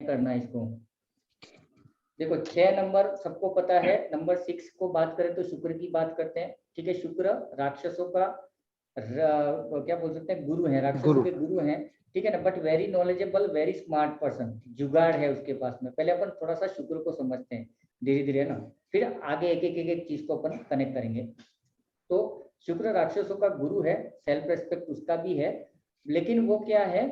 करना है इसको। देखो 6 नंबर सबको पता है, नंबर 6 को बात करें तो शुक्र की बात करते हैं, ठीक है। शुक्र राक्षसों का क्या बोल सकते हैं, गुरु है, राक्षसों के गुरु हैं, ठीक है ना। But very knowledgeable, very smart person, जुगाड़ है उसके पास में। पहले अपन थोड़ा सा शुक्र को समझते हैं धीरे धीरे, है ना, फिर आगे एक चीज को अपन कनेक्ट करेंगे। तो शुक्र राक्षसों का गुरु है, सेल्फ रेस्पेक्ट उसका भी है, लेकिन वो क्या है,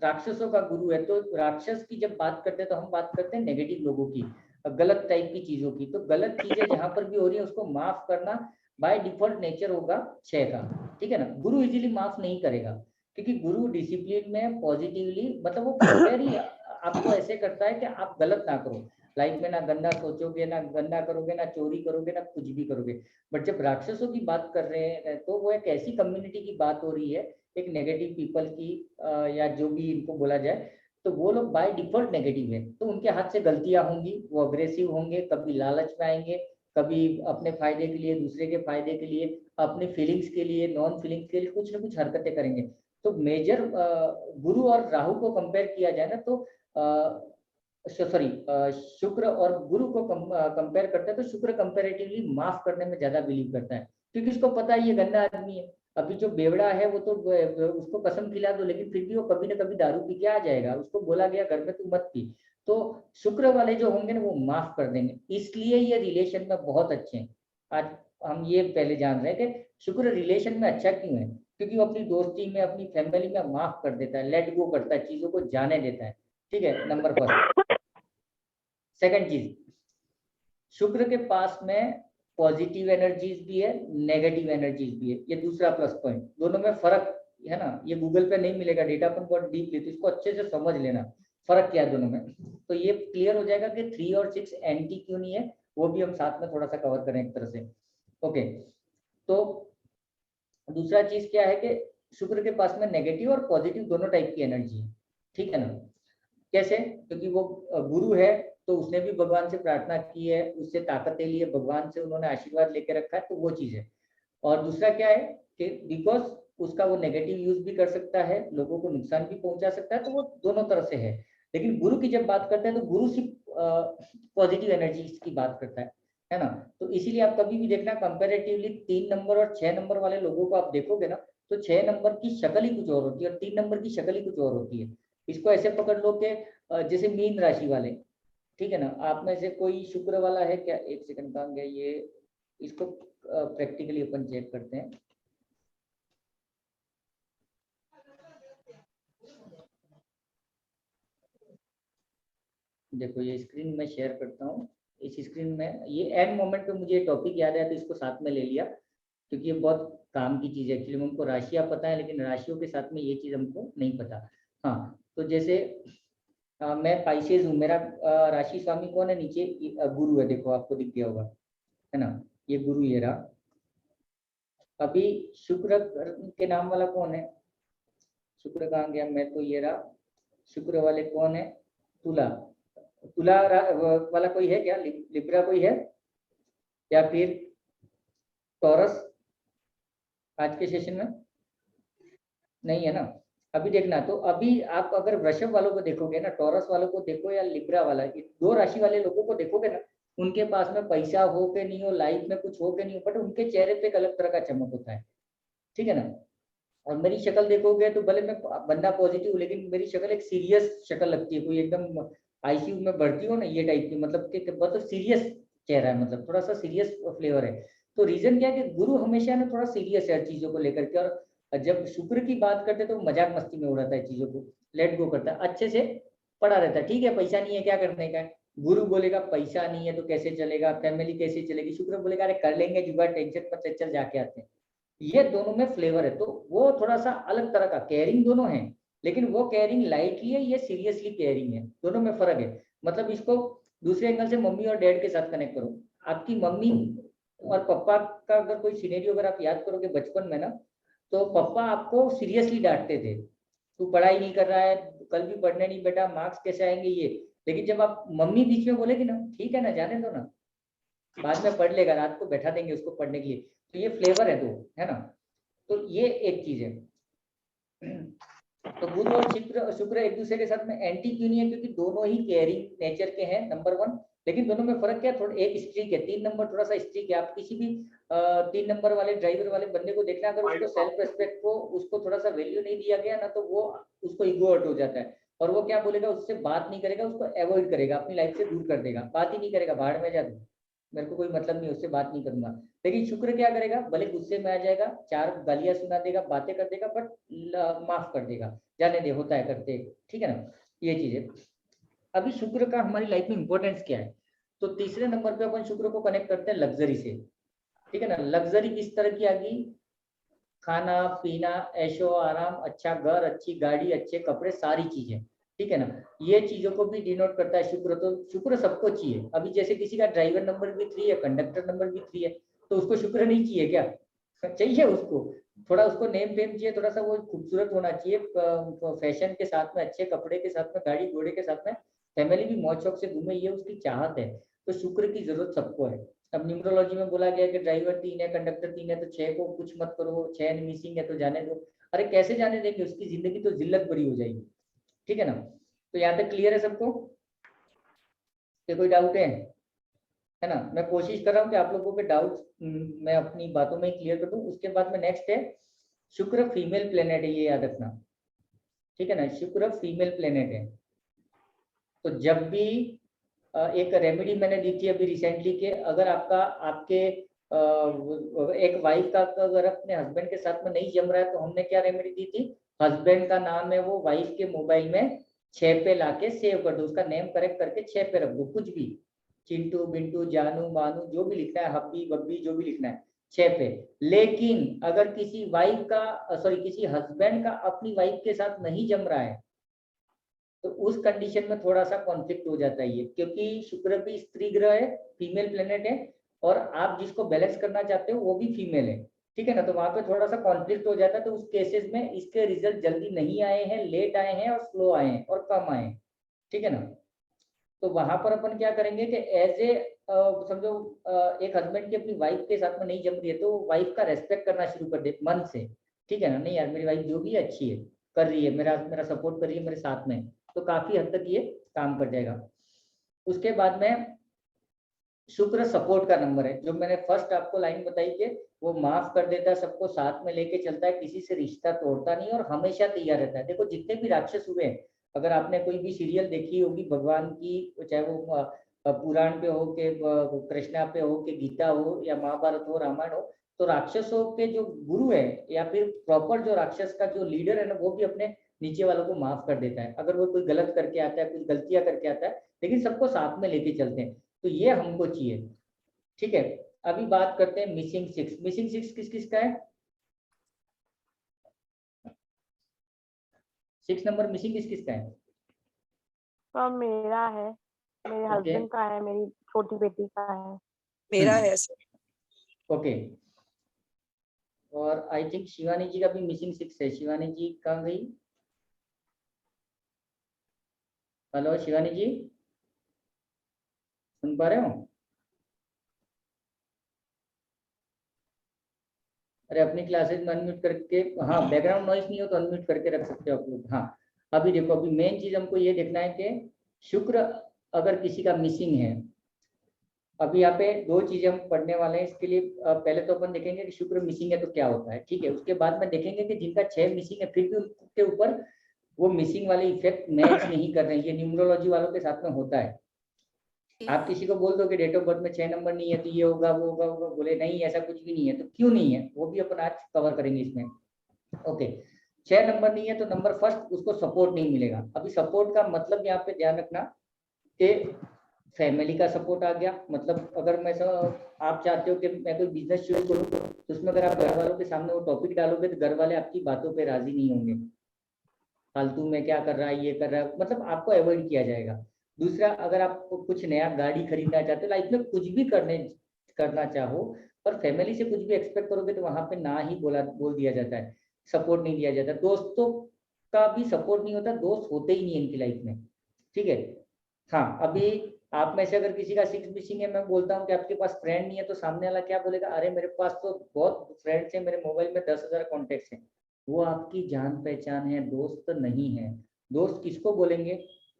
राक्षसों का गुरु है। तो राक्षस की जब बात करते हैं तो हम बात करते हैं नेगेटिव लोगों की, गलत टाइप की चीजों की। तो गलत चीजें जहां पर भी हो रही है उसको माफ करना बाय डिफॉल्ट नेचर होगा 6 का, ठीक है ना। गुरु इजीली माफ नहीं करेगा, क्योंकि गुरु डिसिप्लिन में पॉजिटिवली, मतलब वो कंपेयर ही आपको ऐसे करता है कि आप गलत ना करो लाइफ में, ना गंदा सोचोगे, ना गंदा करोगे, ना चोरी करोगे, ना कुछ भी करोगे। बट जब राक्षसों की बात कर रहे हैं तो वो एक ऐसी कम्युनिटी की बात हो रही है, एक नेगेटिव पीपल की, या जो भी इनको बोला जाए, तो वो लोग बाय डिफॉल्ट नेगेटिव है। तो उनके हाथ से गलतियां होंगी, वो अग्रेसिव होंगे, कभी लालच में आएंगे, कभी अपने फायदे के लिए, दूसरे के फायदे के लिए, अपने फीलिंग्स के लिए, नॉन फीलिंग्स के लिए कुछ ना कुछ हरकतें करेंगे। तो मेजर गुरु और राहु को कंपेयर किया जाए ना, तो सॉरी, शुक्र और गुरु को कंपेयर करते हैं तो शुक्र कंपेरेटिवली माफ करने में ज्यादा बिलीव करता है, क्योंकि उसको पता है ये गंदा आदमी है। अभी जो बेवड़ा है वो तो उसको कसम खिला दो, लेकिन फिर भी वो कभी ना कभी दारू पी के आ जाएगा, उसको बोला गया घर में तू मत पी। तो शुक्र वाले जो होंगे ना वो माफ कर देंगे, इसलिए ये रिलेशन में बहुत अच्छे हैं। आज हम ये पहले जान रहे हैं कि शुक्र रिलेशन में अच्छा क्यों है, क्योंकि वो अपनी दोस्ती में, अपनी फैमिली में माफ कर देता है, लेट गो करता है, चीजों को जाने देता है, ठीक है, नंबर फर्स्ट। सेकंड चीज, शुक्र के पास में पॉजिटिव एनर्जीज भी है, नेगेटिव एनर्जीज भी है, ये दूसरा प्लस पॉइंट। दोनों में फर्क है ना, ये गूगल पे नहीं मिलेगा डेटा, अपन बहुत डीपली, तो इसको अच्छे से समझ लेना फर्क क्या है दोनों में। तो ये क्लियर हो जाएगा कि 3 और 6 एंटी क्यों नहीं है, वो भी हम साथ में थोड़ा सा कवर करें एक तरह से। ओके, तो दूसरा चीज क्या है कि शुक्र के पास में नेगेटिव और पॉजिटिव दोनों टाइप की एनर्जी है, ठीक है ना। कैसे, क्योंकि वो गुरु है, तो उसने भी भगवान से प्रार्थना की है, उससे ताकतें ली है, भगवान से उन्होंने आशीर्वाद लेके रखा है, तो वो चीज है। और दूसरा क्या है कि बिकॉज उसका वो नेगेटिव यूज भी कर सकता है, लोगों को नुकसान भी पहुंचा सकता है, तो वो दोनों तरह से है। लेकिन गुरु की जब बात करते हैं तो गुरु सिर्फ पॉजिटिव एनर्जी की बात करता है ना। तो इसीलिए आप कभी भी देखना कंपेरेटिवली 3 नंबर और 6 नंबर वाले लोगों को आप देखोगे ना, तो 6 नंबर की शक्ल ही कुछ और होती है और 3 नंबर की शक्ल ही कुछ और होती है। इसको ऐसे पकड़ लो कि जैसे मीन राशि वाले, ठीक है ना, आप में से कोई शुक्र वाला है क्या? एक सेकंड काम गया ये, इसको प्रैक्टिकली अपन चेक करते हैं। देखो ये स्क्रीन मैं शेयर करता हूँ, इस स्क्रीन में ये एंड मोमेंट पे मुझे टॉपिक याद आया तो इसको साथ में ले लिया, क्योंकि ये बहुत काम की चीज़ है। एक्चुअली हमको राशियाँ पता है, लेकिन राशियों के साथ में ये चीज़ हमको नहीं पता। हाँ, तो जैसे मैं पाइसेज हूँ, मेरा राशि स्वामी कौन है? नीचे गुरु है, देखो आपको दिख गया होगा, है ना, ये गुरु ये रहा। अभी शुक्र के नाम वाला कौन है? शुक्र कहाँ गया? मैं तो ये रहा। शुक्र वाले कौन है? तुला। तुला वाला कोई है क्या? लिब्रा कोई है या फिर टॉरस आज के सेशन में? नहीं है ना। अभी देखना, तो अभी आप अगर वृषभ वालों को देखोगे ना, टॉरस वालों को देखो या लिब्रा वाला, ये 2 राशि वाले लोगों को देखोगे ना, उनके पास में पैसा हो के नहीं हो, लाइफ में कुछ हो के नहीं हो, बट उनके चेहरे पे एक अलग तरह का चमक होता है, ठीक है ना। और मेरी शक्ल देखोगे तो भले मैं बंदा पॉजिटिव हूँ, लेकिन मेरी शक्ल एक सीरियस शक्ल लगती है, कोई एकदम आईसीयू में भर्ती हो ना, ये टाइप की, मतलब कि बहुत सीरियस चेहरा है, मतलब थोड़ा सा सीरियस फ्लेवर है। तो रीजन क्या है कि गुरु हमेशा ना थोड़ा सीरियस है हर चीजों को लेकर के, और जब शुक्र की बात करते हैं तो मजाक मस्ती में उड़ाता है चीजों को, लेट गो करता है, अच्छे से पड़ा रहता है, ठीक है पैसा नहीं है क्या करने का है। गुरु बोलेगा पैसा नहीं है तो कैसे चलेगा, फैमिली कैसे चलेगी, शुक्र बोलेगा अरे कर लेंगे जुगाड़, टेंशन पर चल जाके आते हैं। ये दोनों में फ्लेवर है, तो वो थोड़ा सा अलग तरह का केयरिंग दोनों है, लेकिन वो केयरिंग लाइटली है, ये सीरियसली केयरिंग है, दोनों में फर्क है। मतलब इसको दूसरे एंगल से मम्मी और डैड के साथ कनेक्ट करो। आपकी मम्मी और पापा का अगर कोई सिनेरियो अगर आप याद करोगे बचपन में ना, तो पापा आपको सीरियसली डांटते थे, तू पढ़ाई नहीं कर रहा है, कल भी पढ़ने नहीं बेटा, मार्क्स कैसे आएंगे ये। लेकिन जब आप मम्मी बीच में बोलेगी ना, ठीक है ना जाने दो ना, बाद में पढ़ लेगा, रात को बैठा देंगे उसको पढ़ने के लिए, तो ये फ्लेवर है दो, है ना। तो ये एक चीज है। तो बुध और शुक्र शुक्र एक दूसरे के साथ में एंटी क्यों नहीं है, क्योंकि दोनों ही केयरिंग नेचर के हैं, नंबर 1। लेकिन दोनों में फर्क क्या है, थोड़ा एक स्ट्रीक है, 3 नंबर थोड़ा सा स्ट्रीक है। आप किसी भी 3 नंबर वाले ड्राइवर वाले बंदे को देखना, अगर उसको सेल्फ रेस्पेक्ट को उसको थोड़ा सा वैल्यू नहीं दिया गया ना, तो वो उसको ईगो हर्ट हो जाता है और वो क्या बोलेगा, उससे बात नहीं करेगा, उसको अवॉइड करेगा, अपनी लाइफ से दूर कर देगा, बात ही नहीं करेगा, भाड़ में जा, मेरे को कोई मतलब नहीं, उससे बात नहीं करूंगा। लेकिन शुक्र क्या करेगा, भले गुस्से में आ जाएगा, 4 गालियां सुना देगा, बातें कर देगा, बट माफ कर देगा, जाने दे, होता है, करते, ठीक है ना, ये चीज है। अभी शुक्र का हमारी लाइफ में इंपॉर्टेंस क्या है, तो तीसरे नंबर पे अपन शुक्र को कनेक्ट करते हैं लग्जरी से, ठीक है ना। लग्जरी किस तरह की आ गई, खाना पीना, ऐशो आराम, अच्छा घर, अच्छी गाड़ी, अच्छे कपड़े, सारी चीजें, ठीक है ना, ये चीजों को भी डिनोट करता है शुक्र। तो शुक्र सबको चाहिए। अभी जैसे किसी का ड्राइवर नंबर भी 3 है, कंडक्टर नंबर भी 3 है, तो उसको शुक्र नहीं चाहिए क्या? चाहिए उसको, थोड़ा उसको नेम फेम चाहिए, थोड़ा सा वो खूबसूरत होना चाहिए, फैशन के साथ में, अच्छे कपड़े के साथ में, गाड़ी घोड़े के साथ में, फैमिली भी मौज शौक से घूमे, ये उसकी चाहत है। तो शुक्र की जरूरत सबको है। अब न्यूमरोलॉजी में बोला गया है कि ड्राइवर 3 है, कंडक्टर 3 है, तो 6 को कुछ मत करो, 6 मिसिंग है तो जाने दो। अरे कैसे जाने देंगे, उसकी जिंदगी तो जिल्लत भरी हो जाएगी, ठीक है ना। तो यहाँ तक क्लियर है सबको, कि कोई डाउट है ना? मैं कोशिश कर रहा हूँ कि आप लोगों के डाउट मैं अपनी बातों में ही क्लियर कर दूं। उसके बाद में नेक्स्ट है, शुक्र फीमेल प्लेनेट है, ये याद रखना, ठीक है ना, शुक्र फीमेल प्लेनेट है। तो जब भी एक रेमेडी मैंने दी थी अभी रिसेंटली के, अगर आपका आपके एक वाइफ का अगर अपने हस्बैंड के साथ में नहीं जम रहा है, तो हमने क्या रेमेडी दी थी, हस्बैंड का नाम है वो वाइफ के मोबाइल में 6 पे लाके सेव कर दो, उसका नेम करेक्ट करके 6 पे रख दो, कुछ भी, चिंटू बिंटू जानू मानू जो भी लिखना है, हब्बी बब्बी जो भी लिखना है, 6 पे। लेकिन अगर किसी वाइफ का सॉरी किसी हस्बैंड का अपनी वाइफ के साथ नहीं जम रहा है, तो उस कंडीशन में थोड़ा सा कॉन्फ्लिक्ट हो जाता है ये, क्योंकि शुक्र भी स्त्री ग्रह है, फीमेल प्लेनेट है, और आप जिसको बैलेंस करना चाहते हो वो भी फीमेल है, ठीक है ना। तो वहां पे थोड़ा सा कॉन्फ्लिक्ट हो जाता है। तो उस केसेस में इसके रिजल्ट जल्दी नहीं आए हैं, लेट आए हैं और स्लो आए हैं और कम आए हैं, ठीक है ना। तो वहां पर अपन क्या करेंगे कि एज ए समझो एक हस्बैंड की अपनी वाइफ के साथ में नहीं जम रही है, तो वाइफ का रेस्पेक्ट करना शुरू कर दे मन से, ठीक है ना। नहीं यार, मेरी वाइफ जो भी है अच्छी है, कर रही है, मेरा मेरा सपोर्ट कर रही है, मेरे साथ में, तो काफी हद तक ये काम कर जाएगा। उसके बाद में शुक्र सपोर्ट का नंबर है, जो मैंने फर्स्ट आपको लाइन बताई कि वो माफ कर देता है, सबको साथ में लेके चलता है, किसी से रिश्ता तोड़ता नहीं और हमेशा तैयार रहता है। देखो जितने भी राक्षस हुए हैं, अगर आपने कोई भी सीरियल देखी होगी भगवान की, चाहे वो पुराण पे हो के कृष्णा पे हो के गीता हो या महाभारत हो रामायण हो, तो राक्षसों के जो गुरु है या फिर प्रॉपर जो राक्षस का जो लीडर है ना, वो भी अपने नीचे वालों को माफ कर देता है, अगर वो कोई गलत करके आता है, कुछ गलतियां करके आता है, लेकिन सबको साथ में लेके चलते हैं। तो ये हमको चाहिए, ठीक है। अभी बात करते हैं मिसिंग 6। मिसिंग 6 किस किस का है? 6 नंबर मिसिंग किस किस का है? मेरा है, मेरे ओके हस्बैंड का है, मेरी छोटी बेटी का है। मेरा है सर। ओके। और आई थिंक शिवानी जी का भी मिसिंग 6 है। शिवानी जी कहाँ गई? हेलो शिवानी जी, सुन पा रहे हो? अरे अपनी क्लासेस में अनम्यूट करके, हाँ बैकग्राउंड नॉइस नहीं हो तो अनम्यूट करके रख सकते हो आप लोग। हाँ अभी देखो, अभी मेन चीज हमको ये देखना है कि शुक्र अगर किसी का मिसिंग है, अभी यहाँ पे 2 चीजें हम पढ़ने वाले हैं इसके लिए। पहले तो अपन देखेंगे कि शुक्र मिसिंग है तो क्या होता है, ठीक है। उसके बाद में देखेंगे कि जिनका 6 मिसिंग है फिर भी उनके ऊपर वो मिसिंग वाले इफेक्ट मैच नहीं कर रहे हैं, ये न्यूमरोलॉजी वालों के साथ में होता है। आप किसी को बोल दो कि डेट ऑफ बर्थ में 6 नंबर नहीं है तो ये होगा वो होगा होगा, बोले नहीं ऐसा कुछ भी नहीं है, तो क्यों नहीं है वो भी अपन आज कवर करेंगे इसमें। ओके, 6 नंबर नहीं है तो नंबर फर्स्ट उसको सपोर्ट नहीं मिलेगा। अभी सपोर्ट का मतलब यहाँ पे ध्यान रखना कि फैमिली का सपोर्ट आ गया, मतलब अगर मैं आप चाहते हो कि मैं कोई बिजनेस शुरू करूँ, तो उसमें अगर आप घर वालों के सामने वो टॉपिक डालोगे तो घर वाले आपकी बातों पे राजी नहीं होंगे, फालतू में क्या कर रहा है, ये कर रहा है, मतलब आपको अवॉइड किया जाएगा। दूसरा, अगर आप कुछ नया गाड़ी खरीदना चाहते हो, लाइफ में कुछ भी करना चाहो और फैमिली से कुछ भी एक्सपेक्ट करोगे, तो वहां पे ना ही बोल दिया जाता है, सपोर्ट नहीं दिया जाता। दोस्तों का भी सपोर्ट नहीं होता, दोस्त होते ही नहीं इनकी लाइफ में, ठीक है। हाँ अभी आप में से अगर किसी का 6 मिसिंग है, मैं बोलता हूँ कि आपके पास फ्रेंड नहीं है, तो सामने वाला क्या बोलेगा, अरे मेरे पास तो बहुत फ्रेंड्स हैं, मेरे मोबाइल में 10,000 कॉन्टेक्ट्स हैं, वो आपकी जान पहचान है, दोस्त नहीं है। दोस्त किसको बोलेंगे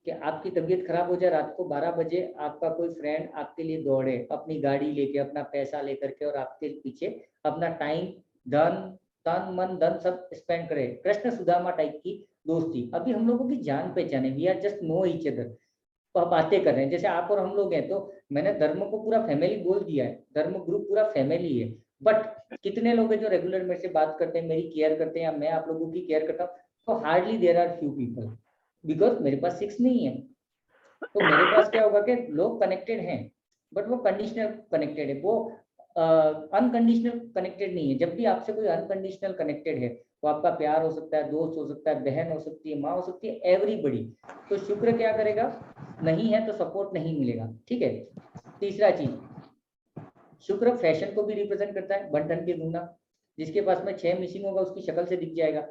कि आपकी तबीयत खराब हो जाए, रात को 12 बजे आपका कोई फ्रेंड आपके लिए दौड़े अपनी गाड़ी लेके, अपना पैसा लेकर के, और आपके पीछे अपना टाइम, धन, तन मन धन सब स्पेंड करे। कृष्ण सुदामा टाइप की दोस्ती। अभी हम लोगों की जान पहचान है, we are just know each other, बातें कर रहे हैं जैसे आप और हम लोग हैं। तो मैंने धर्म को पूरा फैमिली बोल दिया है, धर्म ग्रुप पूरा फैमिली है। बट कितने लोग हैं जो रेगुलर मेरे से बात करते हैं, मेरी केयर करते हैं, या मैं आप लोगों की केयर करता हूँ? तो hardly there are few people, because मेरे पास 6 नहीं है। तो मेरे पास क्या होगा कि लोग कनेक्टेड हैं, बट वो कंडीशनल कनेक्टेड है, वो अनकंडीशनल कनेक्टेड नहीं है। जब भी आपसे कोई अनकंडीशनल कनेक्टेड है, वो आपका प्यार हो सकता है, दोस्त हो सकता है, बहन हो सकती है, माँ हो सकती है, एवरीबडी। तो शुक्र क्या करेगा, नहीं है तो सपोर्ट नहीं मिलेगा। ठीक है। तीसरा चीज, शुक्र फैशन को भी रिप्रेजेंट करता है, बंटन के घूमना। जिसके पास में 6 मिसिंग होगा उसकी शक्ल से दिख जाएगा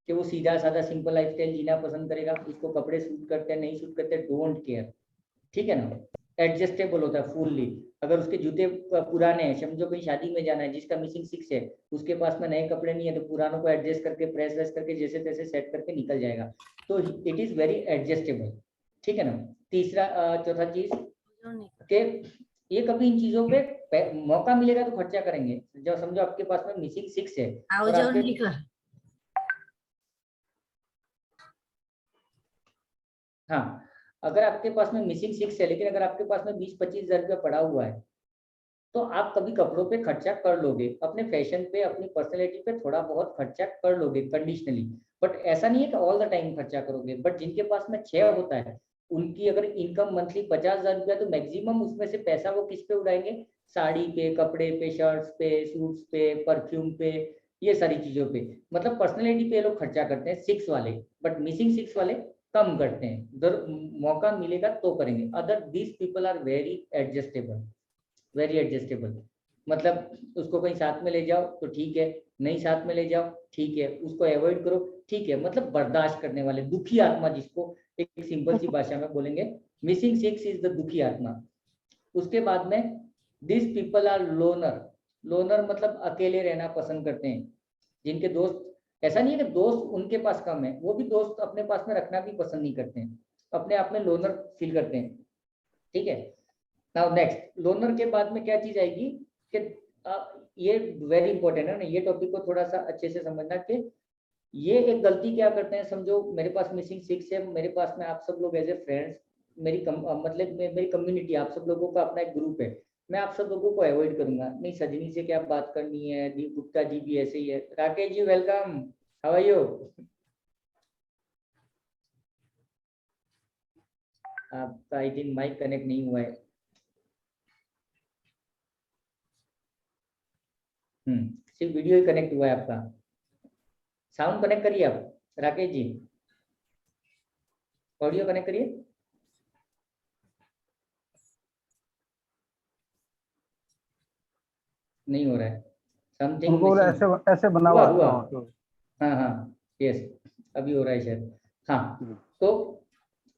कि वो सीधा साधा सिंपल लाइफस्टाइल जीना पसंद करेगा। उसको कपड़े सूट करते हैं नहीं सूट करते, डोंट केयर। ठीक है ना। एडजस्टेबल होता है फुल्ली। अगर उसके जूते पुराने हैं, समझो कहीं शादी में जाना है, जिसका मिसिंग 6 है, उसके पास में नए कपड़े नहीं है, तो पुरानों को एडजस्ट करके प्रेस वेस करके जैसे तैसे सेट करके निकल जाएगा। तो इट इज वेरी एडजस्टेबल। ठीक है ना। तीसरा चौथा चीज के ये कभी इन चीजों पे मौका मिलेगा तो खर्चा करेंगे। जब समझो आपके पास में मिसिंग 6 है और आपके, हाँ, अगर आपके पास में मिसिंग 6 है, लेकिन अगर आपके पास में 20-25 हजार रुपया पड़ा हुआ है, तो आप कभी कपड़ों पे खर्चा कर लोगे, अपने फैशन पे, अपनी पर्सनैलिटी पे थोड़ा बहुत खर्चा कर लोगे कंडीशनली। बट ऐसा नहीं है कि ऑल द टाइम खर्चा करोगे। बट जिनके पास में 6 होता है, उनकी अगर इनकम मंथली 50,000 रुपया, तो मैक्सिमम उसमें से पैसा वो किस पे उड़ाएंगे? साड़ी पे, कपड़े पे, शर्ट्स पे, सूट्स पे, परफ्यूम पे, ये सारी चीजों पे। मतलब पर्सनैलिटी पे लोग खर्चा करते हैं 6 वाले, बट मिसिंग 6 वाले कम करते हैं। उधर मौका मिलेगा तो करेंगे। Other these people are very adjustable, very adjustable. मतलब उसको कहीं साथ में ले जाओ तो ठीक है, नहीं साथ में ले जाओ ठीक है, उसको अवॉइड करो ठीक है। मतलब बर्दाश्त करने वाले, दुखी आत्मा जिसको एक सिंपल सी भाषा में बोलेंगे, मिसिंग 6 इज द दुखी आत्मा। उसके बाद में this people are loner. Loner मतलब अकेले रहना पसंद करते हैं, जिनके दोस्त, ऐसा नहीं है कि दोस्त उनके पास कम है, वो भी दोस्त अपने पास में रखना भी पसंद नहीं करते हैं, अपने आप में लोनर फील करते हैं। ठीक है। नाउ नेक्स्ट, लोनर के बाद में क्या चीज आएगी कि ये वेरी इंपॉर्टेंट है ना, ये टॉपिक को थोड़ा सा अच्छे से समझना कि ये एक गलती क्या करते हैं। समझो मेरे पास मिसिंग 6 है, मेरे पास में आप सब लोग एज ए फ्रेंड्स, मतलब मेरी कम्युनिटी, आप सब लोगों का अपना एक ग्रुप है, मैं आप सब लोगों को अवॉइड करूंगा। नहीं, सजनी से क्या बात करनी है, दीप गुप्ता जी भी ऐसे ही है, Rakesh ji welcome, how are you? आपका आई थिंक माइक कनेक्ट नहीं हुआ है। सिर्फ वीडियो ही कनेक्ट हुआ है आपका, साउंड कनेक्ट करिए आप राकेश जी, ऑडियो कनेक्ट करिए। नहीं हो रहा है, समथिंग उनको मिसिंग। ऐसे ऐसे बना हुआ हुआ। हुआ, हाँ हाँ, यस, अभी हो रहा है शायद। हाँ, तो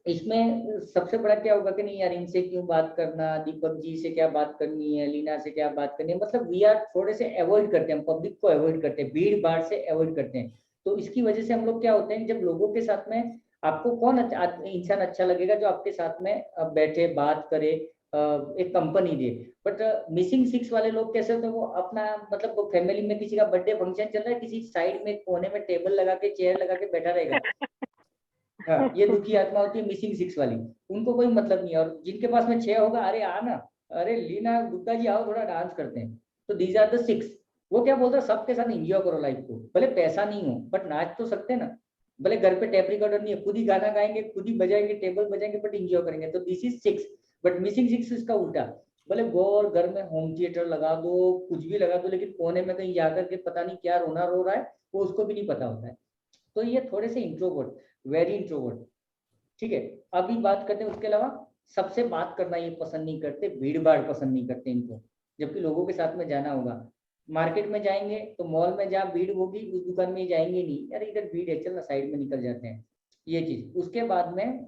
इसमें सबसे बड़ा क्या होगा कि नहीं यार, इनसे क्यों बात करना, दीपक जी से क्या बात करनी है, लीना से क्या बात करनी है, मतलब वी आर थोड़े से अवॉइड करते हैं, पब्लिक को अवॉइड करते हैं, भीड़ भाड़ से अवॉइड करते हैं। तो इसकी वजह से हम लोग क्या होते हैं, जब लोगों के साथ में, आपको कौन इंसान अच्छा लगेगा जो आपके साथ में बैठे बात करे, एक कंपनी दे। बट मिसिंग 6 वाले लोग कैसे होते हैं, वो अपना मतलब फैमिली में किसी का बर्थडे फंक्शन चल रहा है, किसी साइड में कोने में टेबल लगा के, चेयर लगा के बैठा रहेगा। हाँ, ये दुखी आत्मा होती है मिसिंग 6 वाली, उनको कोई मतलब नहीं है। और जिनके पास में 6 होगा, अरे आ ना, अरे लीना गुप्ता जी आओ थोड़ा डांस करते हैं, तो दीज आर द 6। वो क्या बोलते हैं, सबके साथ एंजॉय करो लाइफ को, भले पैसा नहीं हो बट नाच तो सकते हैं ना। भले घर पे टेप रिकॉर्डर नहीं है, खुद ही गाना गाएंगे, खुद ही बजाएंगे, टेबल बजाएंगे, बट एंजॉय करेंगे। तो दिस इज 6। बट मिसिंग 6 इसका उल्टा, भले गौर घर में होम थिएटर लगा दो, कुछ भी लगा दो, लेकिन कोने में कहीं जाकर के पता नहीं क्या रोना रो रहा है, वो उसको भी नहीं पता होता है। तो ये थोड़े से इंट्रोवर्ट, वेरी इंट्रोवर्ट। ठीक है। अभी बात करते हैं उसके अलावा, सबसे बात करना ये पसंद नहीं करते, भीड़ भाड़ पसंद नहीं करते इनको। जबकि लोगों के साथ में जाना होगा, मार्केट में जाएंगे तो मॉल में जहाँ भीड़ होगी उस दुकान में जाएंगे नहीं, यार इधर भीड़ है चल ना साइड में निकल जाते हैं, ये चीज। उसके बाद में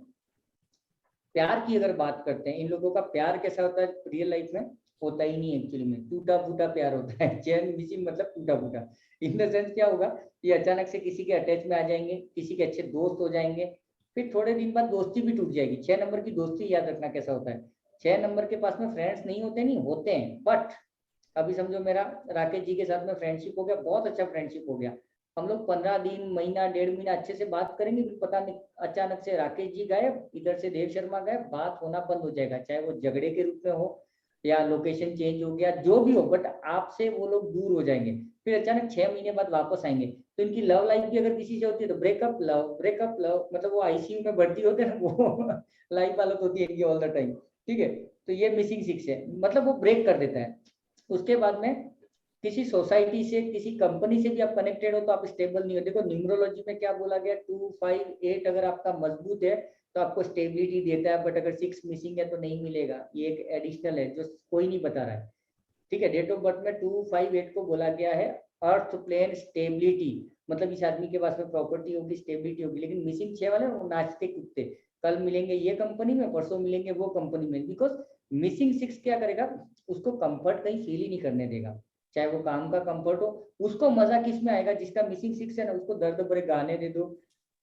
प्यार की अगर बात करते हैं, इन लोगों का प्यार कैसा होता है रियल लाइफ में, होता ही नहीं एक्चुअली में, टूटा फूटा प्यार होता है। चैन मिसिंग मतलब टूटा फूटा। इन द सेंस क्या होगा, ये अचानक से किसी के अटैच में आ जाएंगे, किसी के अच्छे दोस्त हो जाएंगे, फिर थोड़े दिन बाद दोस्ती भी टूट जाएगी। 6 नंबर की दोस्ती याद रखना कैसा होता है। 6 नंबर के पास में फ्रेंड्स नहीं होते, नहीं होते हैं, बट अभी समझो मेरा राकेश जी के साथ में फ्रेंडशिप हो गया, बहुत अच्छा फ्रेंडशिप हो गया। हम लोग 15 दिन, महीना, 1.5 महीना अच्छे से बात करेंगे, फिर पता नहीं अचानक से राकेश जी गायब, इधर से देव शर्मा गायब, बात होना बंद हो जाएगा, चाहे वो झगड़े के रूप में हो या लोकेशन चेंज हो गया, जो भी हो, बट आपसे वो लोग दूर हो जाएंगे। फिर अचानक 6 महीने बाद वापस आएंगे। तो इनकी लव लाइफ भी अगर किसी से होती है तो ब्रेकअप लव, मतलब वो आईसीयू में भर्ती होते हैं ना, वो लाइफ हालत होती है इनकी ऑल द टाइम। ठीक है, तो ये मिसिंग 6 है, मतलब वो ब्रेक कर देता है। उसके बाद में किसी सोसाइटी से, किसी कंपनी से भी आप कनेक्टेड हो तो आप स्टेबल नहीं हो। देखो न्यूमरोलॉजी में क्या बोला गया, 2, 5, 8 अगर आपका मजबूत है तो आपको स्टेबिलिटी देता है, बट अगर 6 मिसिंग है तो नहीं मिलेगा। ये एक एडिशनल है जो कोई नहीं बता रहा है। ठीक है, डेट ऑफ बर्थ में 2, 5, 8 को बोला गया है अर्थ प्लेन स्टेबिलिटी, मतलब इस आदमी के पास में प्रॉपर्टी होगी, स्टेबिलिटी होगी। लेकिन मिसिंग 6 वाले वो नाचते कूदते, कल मिलेंगे ये कंपनी में, परसों मिलेंगे वो कंपनी में, बिकॉज मिसिंग 6 क्या करेगा, उसको कंफर्ट कहीं फील ही नहीं करने देगा। चाहे वो काम का कंफर्ट हो, उसको मजा किस में आएगा, जिसका मिसिंग 6 है ना, उसको दर्द भरे गाने दे दो,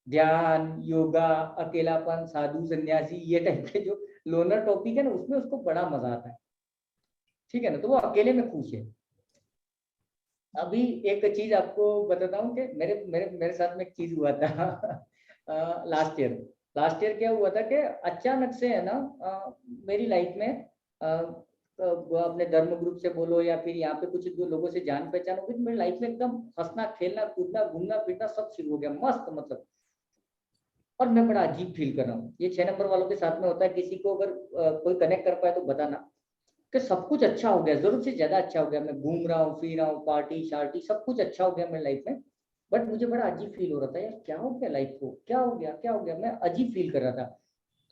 ध्यान, योगा, अकेलापन, साधु सन्यासी, ये टाइप के जो लोनर टॉपिक है ना, उसमें उसको बड़ा मजा आता है। ठीक है ना, तो वो अकेले में खुश है। अभी एक चीज आपको बताता हूँ कि मेरे मेरे मेरे साथ में एक चीज हुआ था लास्ट ईयर क्या हुआ था कि अचानक से है ना, मेरी लाइफ में अपने धर्म ग्रुप से बोलो या फिर यहाँ पे कुछ लोगों से जान पहचान हो गई, तो मेरी लाइफ में एकदम हंसना, खेलना, कूदना, घूमना फिरना सब शुरू हो गया, मस्त मतलब। और मैं बड़ा अजीब फील कर रहा हूँ। ये 6 नंबर वालों के साथ में होता है। किसी को अगर कोई कनेक्ट कर पाए तो बताना कि सब कुछ अच्छा हो गया, जरूरत से ज्यादा अच्छा हो गया, मैं घूम रहा हूँ, फिर रहा हूँ, पार्टी शार्टी सब कुछ अच्छा हो गया मेरी लाइफ में, बट मुझे बड़ा अजीब फील हो रहा था, यार क्या हो गया लाइफ को, क्या हो गया, क्या हो गया, मैं अजीब फील कर रहा था।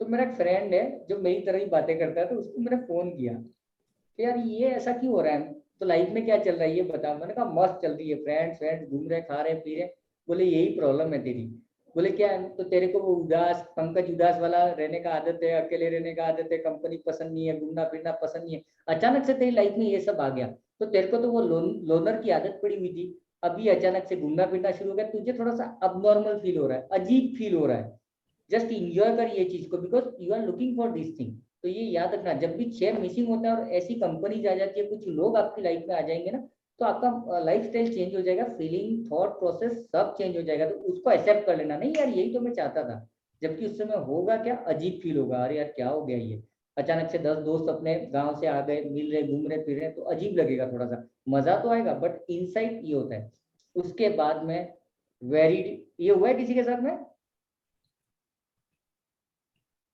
तो मेरा एक फ्रेंड है जो मेरी तरह ही बातें करता है, तो उसको मैंने फोन किया कि यार ये ऐसा क्यों हो रहा है, तो लाइफ में क्या चल रहा है ये बता। मैंने कहा मस्त चल रही है, फ्रेंड्स फ्रेंड्स घूम रहे, खा रहे, पी रहे। बोले यही प्रॉब्लम है तेरी। बोले क्या है, तो तेरे को वो उदास, पंकज उदास वाला रहने का आदत है, अकेले रहने का आदत है, कंपनी पसंद नहीं है, घूमना फिरना पसंद नहीं है, अचानक से तेरी लाइफ में ये सब आ गया। तो तेरे को तो वो लोनर की आदत पड़ी हुई थी, अभी अचानक से घूमना फिरना शुरू हो गया, तुझे थोड़ा सा अबनॉर्मल फील हो रहा है, अजीब फील हो रहा है। जस्ट इंजॉय कर ये चीज को, because you are looking for this thing. तो ये याद रखना, जब भी 6 मिसिंग होता है और ऐसी कंपनीज आ जाती है, कुछ लोग आपकी लाइफ में आ जाएंगे ना, तो आपका लाइफ स्टाइल चेंज हो जाएगा, फीलिंग, थॉट प्रोसेस सब चेंज हो जाएगा। तो उसको एक्सेप्ट कर लेना, नहीं यार यही तो मैं चाहता था, जबकि उस समय होगा क्या, अजीब फील होगा, अरे यार क्या हो गया ये, अचानक से 10 दोस्त अपने गांव से आ गए, मिल रहे, घूम रहे, फिर रहे, तो अजीब लगेगा थोड़ा सा, मजा तो आएगा, बट इनसाइट ये होता है। उसके बाद में वेरी, ये हुआ है किसी के साथ में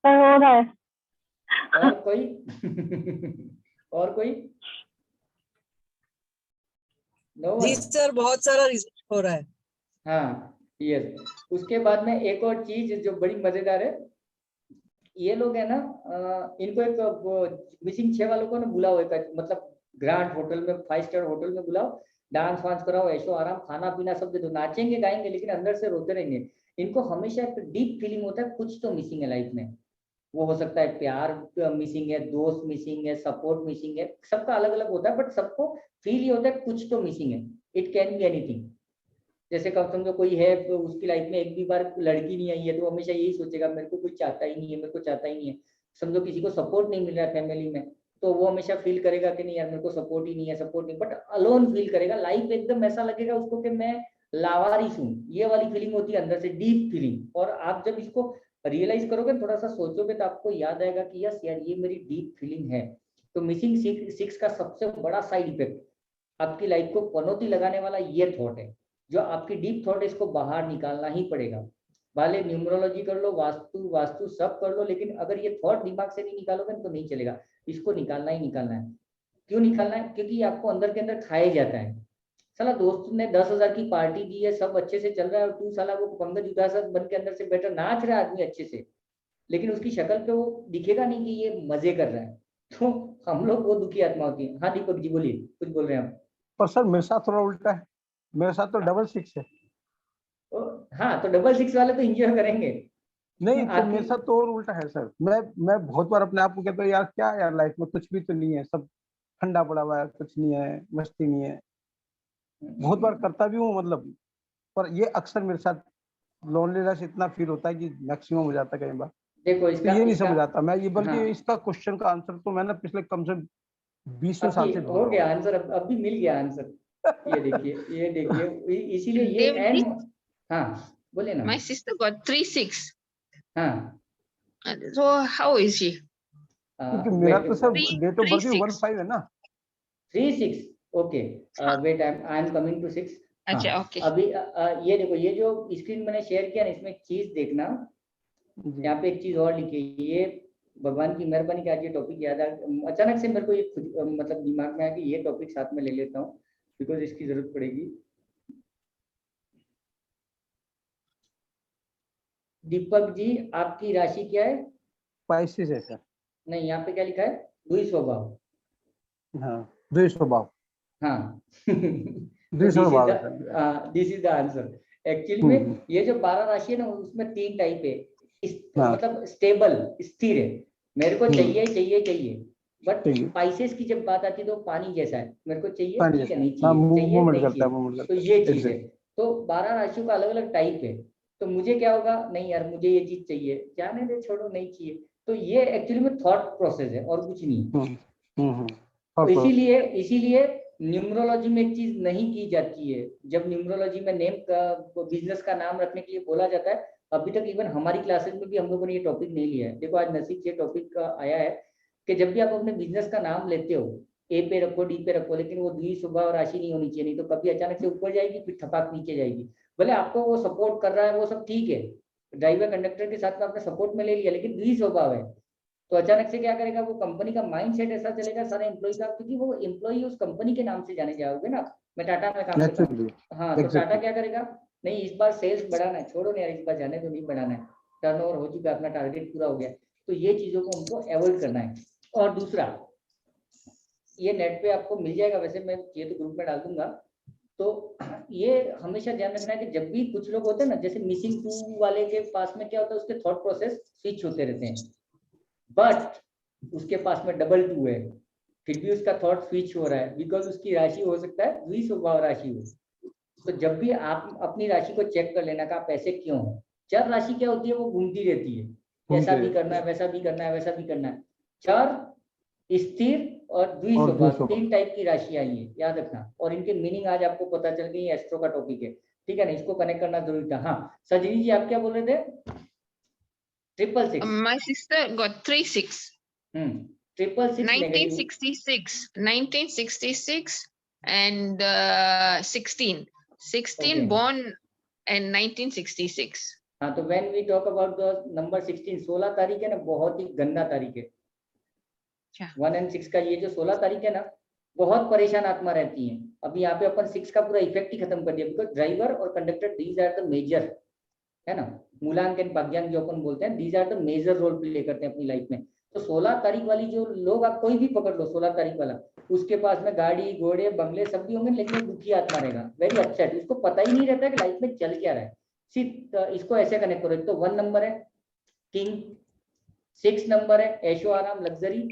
सर हो रहा है। और कोई और कोई नो जी वन? सर, बहुत सारा रिजल्ट हो रहा है। हाँ यस। उसके बाद में एक और चीज जो बड़ी मजेदार है, ये लोग है ना, इनको एक मिसिंग 6 वालों को ना बुलाओ, एक मतलब ग्रैंड होटल में, 5 स्टार होटल में बुलाओ, डांस वांस कराओ, ऐशो आराम, खाना पीना सब दे दो, नाचेंगे गाएंगे, लेकिन अंदर से रोते रहेंगे। इनको हमेशा एक डीप फीलिंग होता है कुछ तो मिसिंग है लाइफ में। वो हो सकता है प्यार मिसिंग है, दोस्त मिसिंग है, सपोर्ट मिसिंग है, सबका अलग अलग होता है, बट सबको फील ये होता है कुछ तो मिसिंग है। It can be anything. जैसे कब समझो कोई है तो उसकी लाइफ में एक भी बार लड़की नहीं आई है, तो हमेशा यही सोचेगा मेरे को कोई चाहता ही नहीं है, मेरे को चाहता ही नहीं है। समझो किसी को सपोर्ट नहीं मिल रहा है फैमिली में, तो वो हमेशा फील करेगा कि नहीं यार मेरे को सपोर्ट ही नहीं है, सपोर्ट नहीं, बट अलोन फील करेगा। लाइफ एकदम ऐसा लगेगा उसको कि मैं लावारिस हूँ, ये वाली फीलिंग होती है अंदर से, डीप फीलिंग। और आप जब इसको रियलाइज करोगे, थोड़ा सा सोचोगे, तो आपको याद आएगा कि यस यार ये मेरी डीप फीलिंग है। तो मिसिंग 6 का सबसे बड़ा साइड इफेक्ट, आपकी लाइफ को पनौती लगाने वाला ये थॉट है, जो आपकी डीप थॉट है, इसको बाहर निकालना ही पड़ेगा। भले न्यूमरोलॉजी कर लो, वास्तु वास्तु सब कर लो, लेकिन अगर ये थॉट दिमाग से नहीं निकालोगे तो नहीं चलेगा। इसको निकालना ही निकालना है। क्यों निकालना है? क्योंकि ये आपको अंदर के अंदर खाया जाता है। साला दोस्त ने 10,000 की पार्टी दी है, सब अच्छे से चल रहा है, और तू साला वो पंकज उदास बन के अंदर से बैठा नाच रहा है आदमी अच्छे से, लेकिन उसकी शक्ल पे वो दिखेगा नहीं कि ये मजे कर रहा है। तो हम लोग वो दुखी आत्मा होती है। हाँ दीपक जी बोलिए, कुछ बोल रहे हैं आप? पर सर मेरे साथ थोड़ा उल्टा है, मेरे साथ तो डबल 6 है। हाँ तो डबल 6 वाले तो एंजॉय करेंगे। नहीं तो आपकी मेरे साथ तो और उल्टा है सर। मैं बहुत बार अपने आप को कहता हूँ यार क्या यार लाइफ में कुछ भी तो नहीं है, सब ठंडा पड़ा हुआ है, कुछ नहीं है, मस्ती नहीं है। बहुत बार करता भी हूँ मतलब, पर ये अक्सर मेरे साथ लोनलीनेस इतना फील होता है कि मैक्सिमम हो जाता है कई बार। देखो तो इसका ये नहीं इसका समझ आता मैं, ये बल्कि हाँ, इसका क्वेश्चन का आंसर तो मैं ना पिछले कम से 20वें साल अभी से ढूंढ हो रहा गया हूँ। आंसर, अब भी मिल गया आंसर। ये देखिए, ये देखिए, इसीलिए ये David, एंड। हाँ, बोले ना। my sister got 3-6. हाँ, So how is she? क्योंकि मेरा तो sir Three, date of three, birth भी six. 15 है ना। 3-6। ओके, हाँ। Wait, I am coming to 6। अच्छा, हाँ, okay. अभी ये देखो, ये जो स्क्रीन मैंने शेयर किया ना, इसमें एक चीज देखना। जी यहाँ पे एक चीज और लिखी है, ये भगवान की मेहरबानी का आज ये टॉपिक याद आ, अचानक से मेरे को ये मतलब दिमाग में आया कि ये टॉपिक साथ में ले लेता हूँ, बिकॉज इसकी जरूरत पड़ेगी। दीपक जी, आपकी राशि क्या है? स्पाइसेस है सर। नहीं, यहाँ पे क्या लिखा है? द्वि स्वभाव। हाँ, द्वि स्वभाव, हाँ तो द्वि स्वभाव है sir. This is the answer. Actually hmm, में ये जो 12 राशि है ना, उसमें 3 टाइप है। हाँ। मतलब स्टेबल, स्थिर है, मेरे को हम्म। चाहिए चाहिए चाहिए। बट चाहिए। स्पाइसेस की जब बात आती है तो पानी जैसा है, मेरे को चाहिए पानी ठीक है, जैसा। नहीं हाँ, चाहिए, चाहिए मूवमेंट नहीं करता है, चाहिए। मूवमेंट तो करता है। ये चीज है। Exactly. तो 12 राशियों का अलग अलग टाइप है। तो मुझे क्या होगा, नहीं यार मुझे ये चीज चाहिए, जाने दे, छोड़ो, नहीं चाहिए। तो ये एक्चुअली में थॉट प्रोसेस है और कुछ नहीं। तो और इसीलिए इसीलिए न्यूमरोलॉजी में एक चीज नहीं की जाती है। जब न्यूमरोलॉजी में नेम का, बिजनेस का नाम रखने के लिए बोला जाता है, अभी तक इवन हमारी क्लासेस में भी हम लोगों ने ये टॉपिक नहीं लिया है। देखो आज नसीब ये टॉपिक आया है कि जब भी आप अपने बिजनेस का नाम लेते हो, ए पे रखो, डी पे रखो, लेकिन वो द्वि स्वभाव राशि नहीं होनी चाहिए, नहीं तो कभी अचानक से ऊपर जाएगी, फिर ठपाक नीचे जाएगी। भले आपको वो सपोर्ट कर रहा है, वो सब ठीक है, ड्राइवर कंडक्टर के साथ में आपने सपोर्ट में ले लिया, लेकिन द्वि स्वभाव है तो अचानक से क्या करेगा, वो कंपनी का माइंडसेट ऐसा चलेगा सारे एम्प्लॉय का, क्योंकि वो एम्प्लॉय उस कंपनी के नाम से जाने जाओगे ना। मैं टाटा में काम करता हूँ, नेचुरली। हाँ, तो टाटा क्या करेगा, नहीं इस बार सेल्स बढ़ाना है, छोड़ो नहीं यार, इस बार जाने तो नहीं बढ़ाना है, टर्नओवर हो चुका है, अपना टारगेट पूरा हो गया। तो ये चीजों को हमको अवॉइड करना है। और दूसरा, ये नेट पे आपको मिल जाएगा, वैसे मैं ये तो ग्रुप में डाल दूंगा। तो ये हमेशा ध्यान रखना है कि जब भी कुछ लोग होते हैं ना, जैसे मिसिंग 2 वाले के पास में क्या होता है, उसके थॉट प्रोसेस स्विच होते रहते हैं। बट उसके पास में डबल 2 है, फिर भी उसका थॉट स्विच हो रहा है, बिकॉज उसकी राशि हो सकता है द्वि स्वभाव राशि हो। तो जब भी आप अपनी राशि को चेक कर लेना कि आप ऐसे क्यों हो। चर राशि क्या होती है, वो घूमती रहती है, ऐसा भी करना है, वैसा भी करना है, वैसा भी करना है। चर, स्थिर और द्वि और स्वभाव, द्वि 3 टाइप की राशियां आई है, याद रखना। और इनके मीनिंग आज आपको पता चल गई, एस्ट्रो का टॉपिक है, ठीक है ना, इसको कनेक्ट करना जरूरी था। हाँ, सजनी जी आप क्या बोल रहे थे? 666। My sister got 3-6. 666 negative. 1966 and 16. 16 Okay. born in 1966. हाँ, तो when we talk about the number 16, 16 तारीख है ना, बहुत ही गंदा तारीख है। क्या? 1 और 6 का ये जो 16 तारीख है ना, बहुत परेशान आत्मा रहती है। अभी यहाँ पे अपन 6 का पूरा इफेक्ट ही खत्म कर दिया, बिकॉज ड्राइवर और conductor these are the major, है ना, मूलांक एंड भाग्यांक जो अपन बोलते हैं, these are the major role play करते हैं अपनी लाइफ में। तो 16 तारीख वाली जो लोग, आप कोई भी पकड़ लो 16 तारीख वाला, उसके पास में गाड़ी घोड़े बंगले सब भी होंगे, लेकिन वो दुखी आत्मा रहेगा, वेरी अपसेट, उसको पता ही नहीं रहता कि लाइफ में चल क्या रहा है। सिर्फ इसको ऐसे कनेक्ट करो, तो 1 नंबर है किंग, 6 नंबर है ऐशो आराम लग्जरी,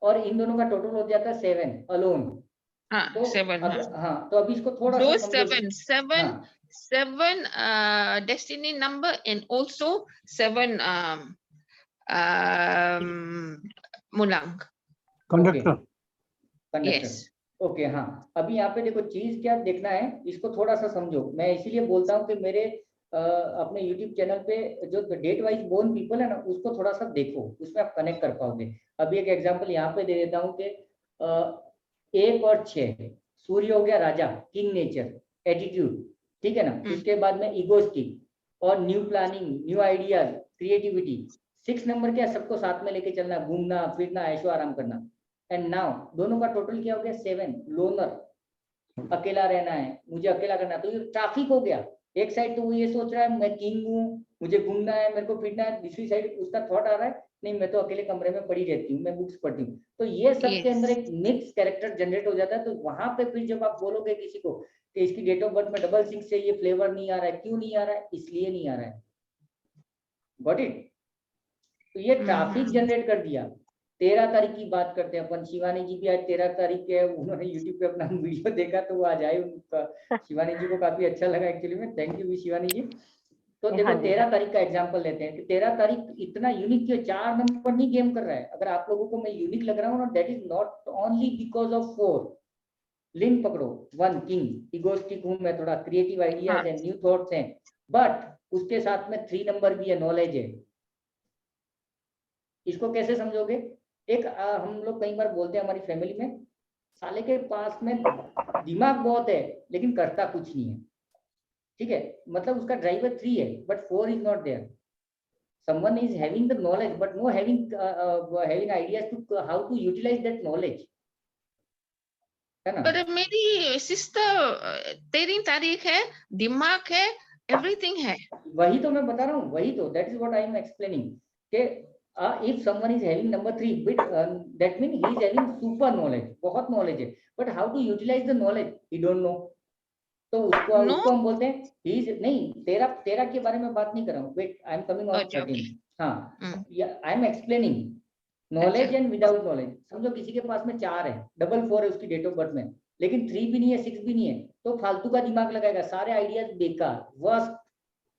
और इन दोनों का टोटल हो जाता है 7 अलोन। हाँ, तो 7. अब हाँ, तो अभी इसको थोड़ा सा Those समझो। 7 destiny number, and also 7 Mulang. Conductor. Conductor. Yes. Okay, हाँ, अभी यहाँ पे देखो चीज क्या देखना है, इसको थोड़ा सा समझो। मैं इसीलिए बोलता हूँ कि मेरे अपने YouTube चैनल पे जो डेट वाइज बोर्न पीपल है ना, उसको थोड़ा सा देखो, उसमें आप कनेक्ट कर पाओगे। अभी एक एग्जांपल यहाँ पे दे देता हूँ कि 1 और 6, सूर्य हो गया राजा, किंग नेचर, एटीट्यूड, ठीक है ना। उसके बाद में इगोस्टिक और new planning, new ideas, creativity. 6 number क्या, सबको साथ में लेके चलना, घूमना फिरना, ऐशो आराम करना। एंड नाउ दोनों का टोटल क्या हो गया, 7 लोनर, अकेला रहना है, मुझे अकेला करना है। तो ये ट्रैफिक हो गया। एक साइड तो वो ये सोच रहा है मैं किंग हूँ, मुझे घूमना है, मेरे को फिरना है, दूसरी साइड उसका थॉट आ रहा है, नहीं मैं तो अकेले कमरे में पड़ी रहती हूँ, मैं बुक्स पढ़ती हूँ। तो ये सब के अंदर एक मिक्स कैरेक्टर जनरेट हो जाता है। तो वहां पे फिर जब आप बोलोगे किसी को कि इसकी डेट ऑफ बर्थ में 66 से ये फ्लेवर नहीं आ रहा है, क्यों नहीं आ रहा है, इसलिए नहीं आ रहा है। Got it? तो ये ट्रैफिक जनरेट कर दिया। 13 तारीख की बात करते हैं अपन। शिवानी जी भी आज 13 तारीख के, उन्होंने यूट्यूब पे अपना वीडियो देखा तो वो आज आए। उनका शिवानी जी को काफी अच्छा लगा एक्चुअली में, थैंक यू शिवानी जी। तो देखो हाँ जी, 13 तारीख का एग्जांपल लेते हैं कि 13 तारीख इतना यूनिक क्यों, 4 नंबर नहीं गेम कर रहा है। अगर आप लोगों को मैं यूनिक लग रहा हूँ ना, that is not only because of 4। Link पकड़ो, 1 किंग, इगोस्टिक हूं मैं, थोड़ा क्रिएटिव आइडियाज है, न्यू थॉट्स हैं, बट उसके साथ में 3 नंबर भी है, नॉलेज है। इसको कैसे समझोगे? एक हम लोग कई बार बोलते हैं हमारी फैमिली में, साले के पास में दिमाग बहुत है लेकिन करता कुछ नहीं है। ठीक है, मतलब उसका ड्राइवर 3 है but 4 is not there. someone is having the knowledge but no having ideas to how to utilize that knowledge, है ना? पर मेरी सिस्टर 13 तारीख है, दिमाग है, एवरीथिंग है। वही तो मैं बता रहा हूँ, वही तो, that is what I am explaining कि if someone is having number 3 bit, that means he is having super knowledge, बहुत knowledge है, but how to utilize the knowledge he don't know। तो उसको No? उसको हम बोलते हैं he is नहीं, 13 के बारे में बात नहीं कर रहा हूँ, wait I am coming on अच्छा, 13। हाँ, हम्म, I am explaining नॉलेज अच्छा। And without knowledge. समझो किसी के पास में 4 है, 4 है उसकी डेट ऑफ बर्थ में, लेकिन 3 भी नहीं है, 6 भी नहीं है, तो फालतू का दिमाग लगाएगा, सारे आइडियाज बेकार, वर्स्ट,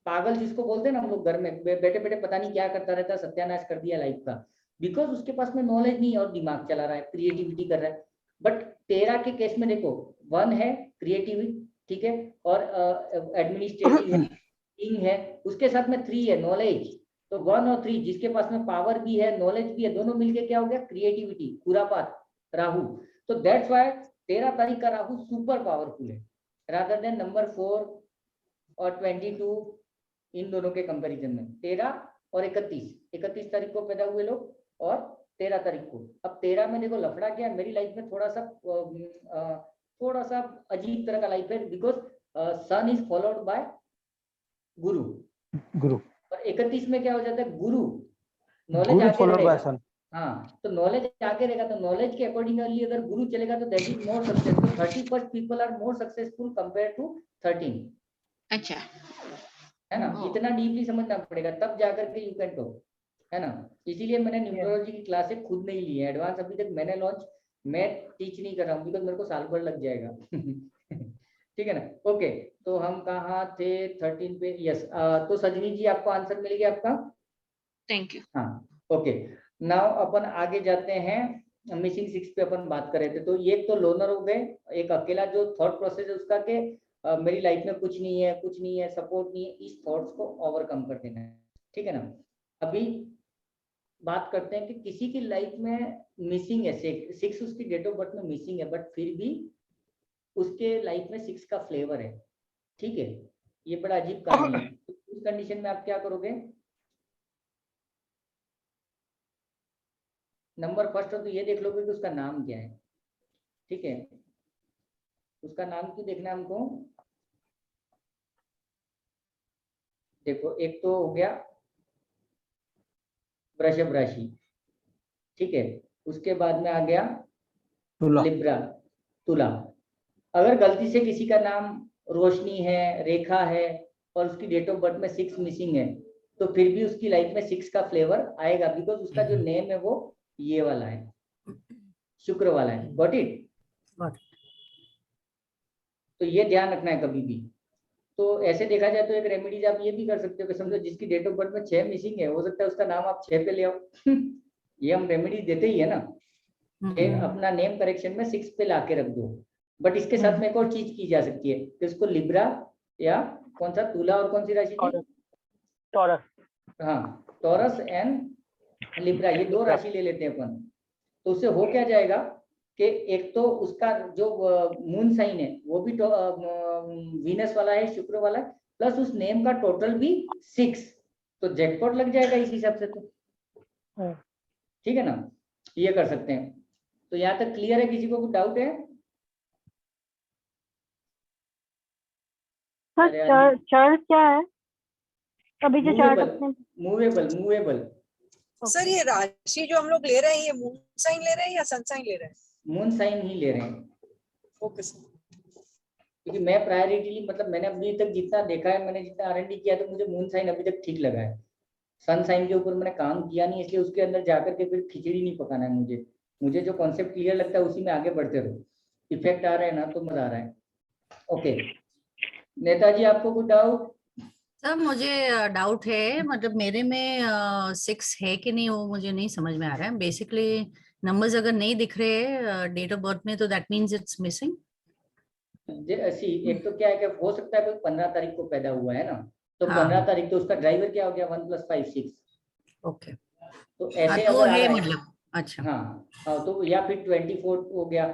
पागल जिसको बोलते हैं ना हम लोग, घर में बैठे बैठे पता नहीं क्या करता रहता है, सत्यानाश कर दिया लाइफ का, बिकॉज उसके पास में नॉलेज नहीं है और दिमाग चला रहा है, क्रिएटिविटी कर रहा है। बट 13 के केस में देखो, 1 है क्रिएटिविटी, ठीक है, और एडमिनिस्ट्रेटिव है, किंग है, उसके साथ में 3 है नॉलेज। तो 1 और 3 जिसके पास में पावर भी है नॉलेज भी है, दोनों मिलके क्या हो गया? क्रिएटिविटी, खुरापात, राहु। तो दैट्स व्हाई 13 तारीख का राहु सुपर पावरफुल है रादर देन नंबर 4 और 22, इन दोनों के कंपैरिजन में। 13 और 31 तारीख को पैदा हुए लोग और 13 तारीख को। अब 13 में देखो लफड़ा क्या है, मेरी लाइफ में थोड़ा सा अजीब तरह का लाइफ है, because sun is followed by Guru. और 31 में क्या हो जाता है? गुरु, नॉलेज आगे रहेगा। हाँ, तो नॉलेज आगे रहेगा, तो नॉलेज के अकॉर्डिंगली अगर गुरु चलेगा तो that is more successful. 31 people are more successful compare to 13। अच्छा, है ना? हाँ। इतना डीपली समझना पड़ेगा तब जाकर के यू कैन टॉक, है ना? इसीलिए मैंने न्यूमरोलॉजी की क्लासेस खुद नहीं ली है, एडवांस अभी तक मैंने लॉन्च, मैं टीच नहीं कर रहा हूँ बिकॉज मेरे को साल भर लग जाएगा। ठीक है ना? ओके, तो हम कहाँ थे? 13 पे, यस। तो सजनी जी आपको आंसर मिल गया आपका? Thank you. हाँ, ओके। नाउ अपन आगे जाते हैं, मिसिंग 6 पे अपन बात कर रहे थे। तो ये तो लोनर हो गए, एक अकेला जो थॉट प्रोसेस है उसका के मेरी लाइफ में कुछ नहीं है, सपोर्ट नहीं है, इस थॉट्स को ओवरकम कर देना है। ठीक है ना? अभी बात करते हैं कि किसी की लाइफ में मिसिंग है 6, उसकी डेट ऑफ बर्थ में मिसिंग है, बट फिर भी उसके लाइफ में 6 का फ्लेवर है। ठीक है, ये बड़ा अजीब कहानी है। तो उस कंडीशन में आप क्या करोगे? नंबर फर्स्ट हो तो ये देख लोगे कि उसका नाम क्या है। ठीक है, उसका नाम क्यों देखना है हमको? देखो, एक तो हो गया वृषभ राशि, ठीक है, उसके बाद में आ गया लिब्रा, तुला। अगर गलती से किसी का नाम रोशनी है, रेखा है, और उसकी डेट ऑफ बर्थ में 6 मिसिंग है, तो फिर भी उसकी लाइफ में 6 का फ्लेवर आएगा, बिकॉज उसका जो नेम है वो ये वाला है, शुक्र वाला है। Got it? तो ये ध्यान रखना है कभी भी। तो ऐसे देखा जाए तो एक रेमेडीज आप ये भी कर सकते हो कि समझो जिसकी डेट ऑफ बर्थ में 6 मिसिंग है, हो सकता है उसका नाम आप 6 पे ले आओ। ये हम रेमेडीज देते ही है ना, अपना नेम करेक्शन में 6 पे ला के रख दो। बट इसके साथ में एक और चीज की जा सकती है कि उसको लिब्रा या कौन सा, तुला और कौन सी राशि थी? टॉरस। हाँ, टॉरस एंड लिब्रा, ये 2 राशि ले लेते हैं अपन। तो उससे हो क्या जाएगा कि एक तो उसका जो मून साइन है वो भी वीनस वाला है, शुक्र वाला है, प्लस उस नेम का टोटल भी 6, तो जैकपॉट लग जाएगा इस हिसाब से। तो ठीक है ना, ये कर सकते हैं। तो यहाँ तक क्लियर है? किसी को कुछ डाउट है? चार्ट क्या है अभी जो चार्ट? मूवेबल। सर ये राशि जो हम लोग ले रहे हैं, ये मून साइन ले रहे हैं या सन साइन ले रहे हैं? मून साइन ही ले रहे हैं। Okay sir. क्योंकि मैं प्रायोरिटी, मतलब मैंने अभी तक जितना देखा है, मैंने जितना R&D किया, तो मुझे मून साइन अभी तक ठीक लगा है। सन साइन के ऊपर मैंने काम किया नहीं, इसलिए उसके अंदर जाकर के फिर खिचड़ी नहीं पकाना है मुझे। मुझे जो कॉन्सेप्ट क्लियर लगता है उसी में आगे बढ़ते रहो। इफेक्ट आ रहा है ना तो मजा आ रहा है। ओके नेताजी, आपको कुछ डाउट? सर मुझे डाउट है, मतलब मेरे में 6 है कि नहीं वो मुझे नहीं समझ में आ रहा है। बेसिकली नंबर्स अगर नहीं दिख रहे डेट ऑफ बर्थ में तो दैट मींस इट्स मिसिंग। एक तो क्या है कि हो सकता है कोई 15 तारीख को पैदा हुआ है ना, तो हाँ। 15 तारीख तो उसका ड्राइवर क्या हो गया 1 + 5 6। ओके, तो ऐसे तो अगर आ है रहा है, मतलब। अच्छा हाँ तो या फिर 24 हो गया,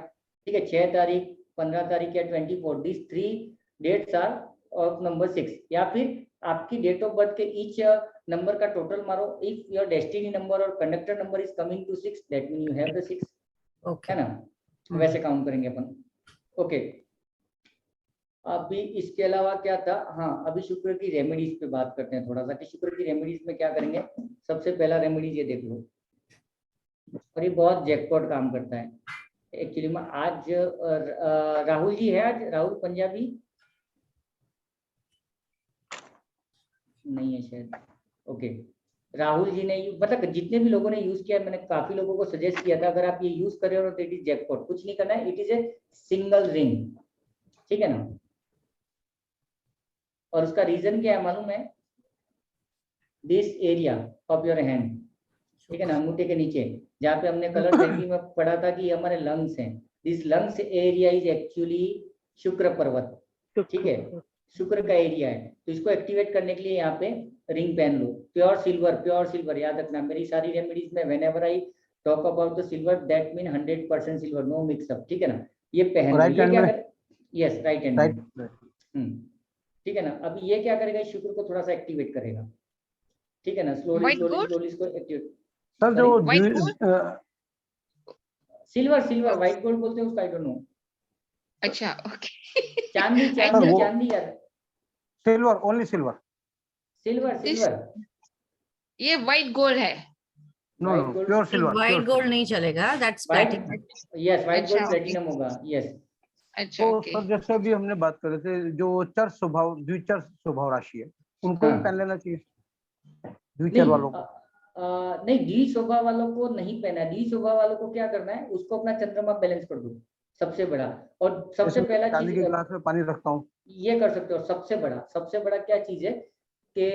ठीक है, 6 तारीख 15 तारीख या 24, this 3 dates are of number 6। या फिर आपकी डेट ऑफ बर्थ के ईच नंबर का टोटल मारो, इफ योर डेस्टिनी नंबर और conductor number is coming to 6 that mean you have the 6, okay है ना। वैसे काउंट करेंगे अपन। ओके अभी इसके अलावा क्या था, हाँ अभी शुक्र की रेमेडीज पे बात करते हैं थोड़ा सा, कि शुक्र की रेमेडीज में क्या करेंगे। सबसे पहला रेमेडीज ये देख लो, और ये बहुत जैकपॉट काम करता है एक्चुअली में। आज राहुल जी है, आज राहुल पंजाबी नहीं है शायद। ओके राहुल जी ने मतलब जितने भी लोगों ने यूज किया, मैंने काफी लोगों को सजेस्ट किया था, अगर आप ये यूज कर रहे हो तो इट इज जैकपॉट। कुछ नहीं करना है, it is a single ring, ठीक है ना। और उसका रीजन क्या है मालूम है, this area of your hand, ठीक है ना, अंगूठे के नीचे जहाँ पे हमने कलर थेरेपी में पढ़ा था कि हमारे लंग्स हैं, this lungs area is actually शुक्र पर्वत, ठीक है, शुक्र का एरिया है। तो इसको एक्टिवेट करने के लिए यहाँ पे रिंग पहन लो, प्योर सिल्वर याद रखना। मेरी सारी रेमेडीज में whenever I talk about the silver that mean 100% silver, no mixup, ठीक है ना। ये पहन लो, राइट ये हैंड क्या में, कर, यस राइट हैंड राइट में, ठीक है ना। अभी ये क्या करेगा, शुक्र को थोड़ा सा एक्टिवेट करेगा, ठीक है ना। Slowly White slowly gold? Slowly इसको एक्टिवेट। सर जो White gold? Silver white gold बोलते हैं उसको, आई डोंट नो। अच्छा ओके। चांदी I चांदी वो- चांदी यार, silver, only silver, silver This- silver ये व्हाइट गोल्ड है। No White no gold- pure silver, white gold नहीं चलेगा, that's white, platinum. Yes white अच्छा, गोल्ड okay. प्लेटिनम होगा, यस। अच्छा तो ओके। सर जैसे अभी हमने बात कर रहे थे जो चर स्वभाव, द्विचर स्वभाव राशि है, उनको भी हाँ। पहन लेना चाहिए द्विचर वालों को। नहीं डी शोभा वालों को नहीं पहना है। डी शोभा वालों को क्या करना है, उसको अपना चंद्रमा बैलेंस कर दो, सबसे बड़ा। और सबसे जैसे पहला चांदी चीज के गिलास में पानी रखता हूँ, ये कर सकते हो। सबसे बड़ा क्या चीज है कि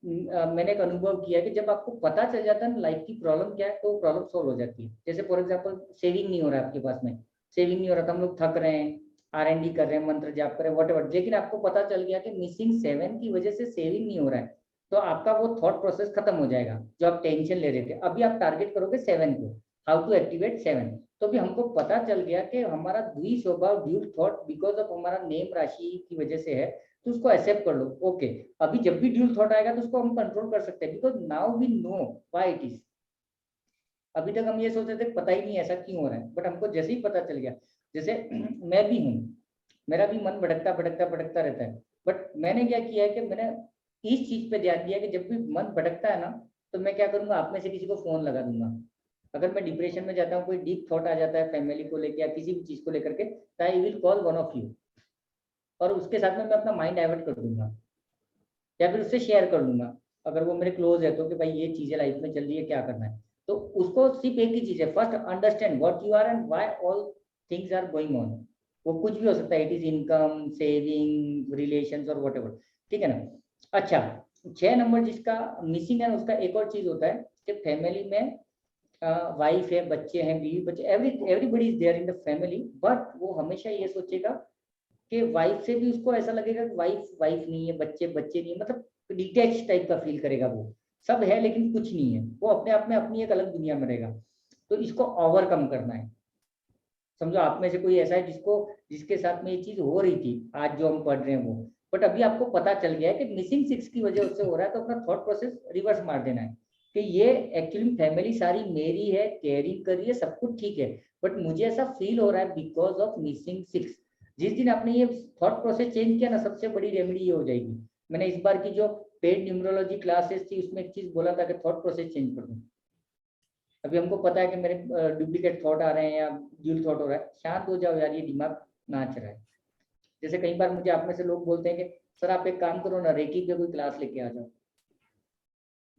मैंने एक अनुभव किया कि जब आपको पता चल जाता है ना लाइफ की प्रॉब्लम क्या है, तो प्रॉब्लम सॉल्व हो जाती है। जैसे फॉर एग्जांपल सेविंग नहीं हो रहा है आपके पास में, सेविंग नहीं हो रहा था, हम लोग थक रहे हैं, R&D कर रहे हैं, मंत्र जाप कर रहे हैं, व्हाटएवर, लेकिन आपको पता चल गया कि मिसिंग 7 की वजह से सेविंग नहीं हो रहा है, तो आपका वो थॉट प्रोसेस खत्म हो जाएगा जो आप टेंशन ले रहे थे। अभी आप टारगेट करोगे 7 को, हाउ टू एक्टिवेट 7। तो भी हमको पता चल गया कि हमारा द्विस्वभाव ड्यूल थॉट बिकॉज ऑफ हमारा नेम राशि की वजह से है, तो उसको एक्सेप्ट कर लो। ओके अभी जब भी ड्यूल थॉट आएगा तो उसको हम कंट्रोल कर सकते हैं, because now we know why it is. अभी तक हम ये सोचते थे पता ही नहीं ऐसा क्यों हो रहा है, बट हमको जैसे ही पता चल गया, जैसे मैं भी हूँ, मेरा भी मन भटकता रहता है, बट मैंने क्या किया है कि मैंने इस चीज पे ध्यान दिया कि जब भी मन भटकता है ना, तो मैं क्या करूंगा, आप में से किसी को फोन लगा दूंगा। अगर मैं डिप्रेशन में जाता हूँ, कोई डीप थॉट आ जाता है फैमिली को लेकर या किसी भी चीज को लेकर के, I will call one of you, और उसके साथ में मैं अपना माइंड डाइवर्ट कर दूंगा या फिर उससे शेयर कर दूंगा, अगर वो मेरे क्लोज है तो, कि भाई ये चीजें लाइफ में चल रही है, क्या करना है। तो उसको सिर्फ एक ही चीज है, first understand what you are and why all things are going on. वो कुछ भी हो सकता है, it is income, saving, relations और व्हाटएवर, ठीक है ना। अच्छा 6 नंबर जिसका मिसिंग है, उसका एक और चीज होता है कि फैमिली में वाइफ है, बच्चे हैं, बीवी बच्चे, everybody is there in the family, but वो हमेशा ये सोचेगा कि वाइफ से भी उसको ऐसा लगेगा कि वाइफ नहीं है, बच्चे नहीं है, मतलब डिटैच टाइप का फील करेगा। वो सब है लेकिन कुछ नहीं है, वो अपने आप में अपनी एक अलग दुनिया में रहेगा। तो इसको ओवरकम करना है। समझो आप में से कोई ऐसा है जिसके साथ में ये चीज हो रही थी आज जो हम पढ़ रहे हैं वो, बट अभी आपको पता चल गया है कि मिसिंग 6 की वजह उससे हो रहा है, तो अपना थॉट प्रोसेस रिवर्स मार देना है कि ये एक्चुअली फैमिली सारी मेरी है, केयरिंग कर रही है, सब कुछ ठीक है, बट मुझे ऐसा फील हो रहा है बिकॉज ऑफ मिसिंग 6। जिस दिन आपने ये थॉट प्रोसेस चेंज किया ना, सबसे बड़ी रेमेडी ये हो जाएगी। मैंने इस बार की जो पेड न्यूमरोलॉजी क्लासेस थी उसमें एक चीज बोला था कि थॉट प्रोसेस चेंज कर दूं। अभी हमको पता है कि मेरे डुप्लीकेट थॉट आ रहे हैं या ड्यूल थॉट हो रहा है, शांत हो जाओ यार, ये दिमाग नाच रहा है। जैसे कई बार मुझे आप में से लोग बोलते हैं कि सर आप एक काम करो ना, रेकी पे कोई क्लास लेके आ जाओ,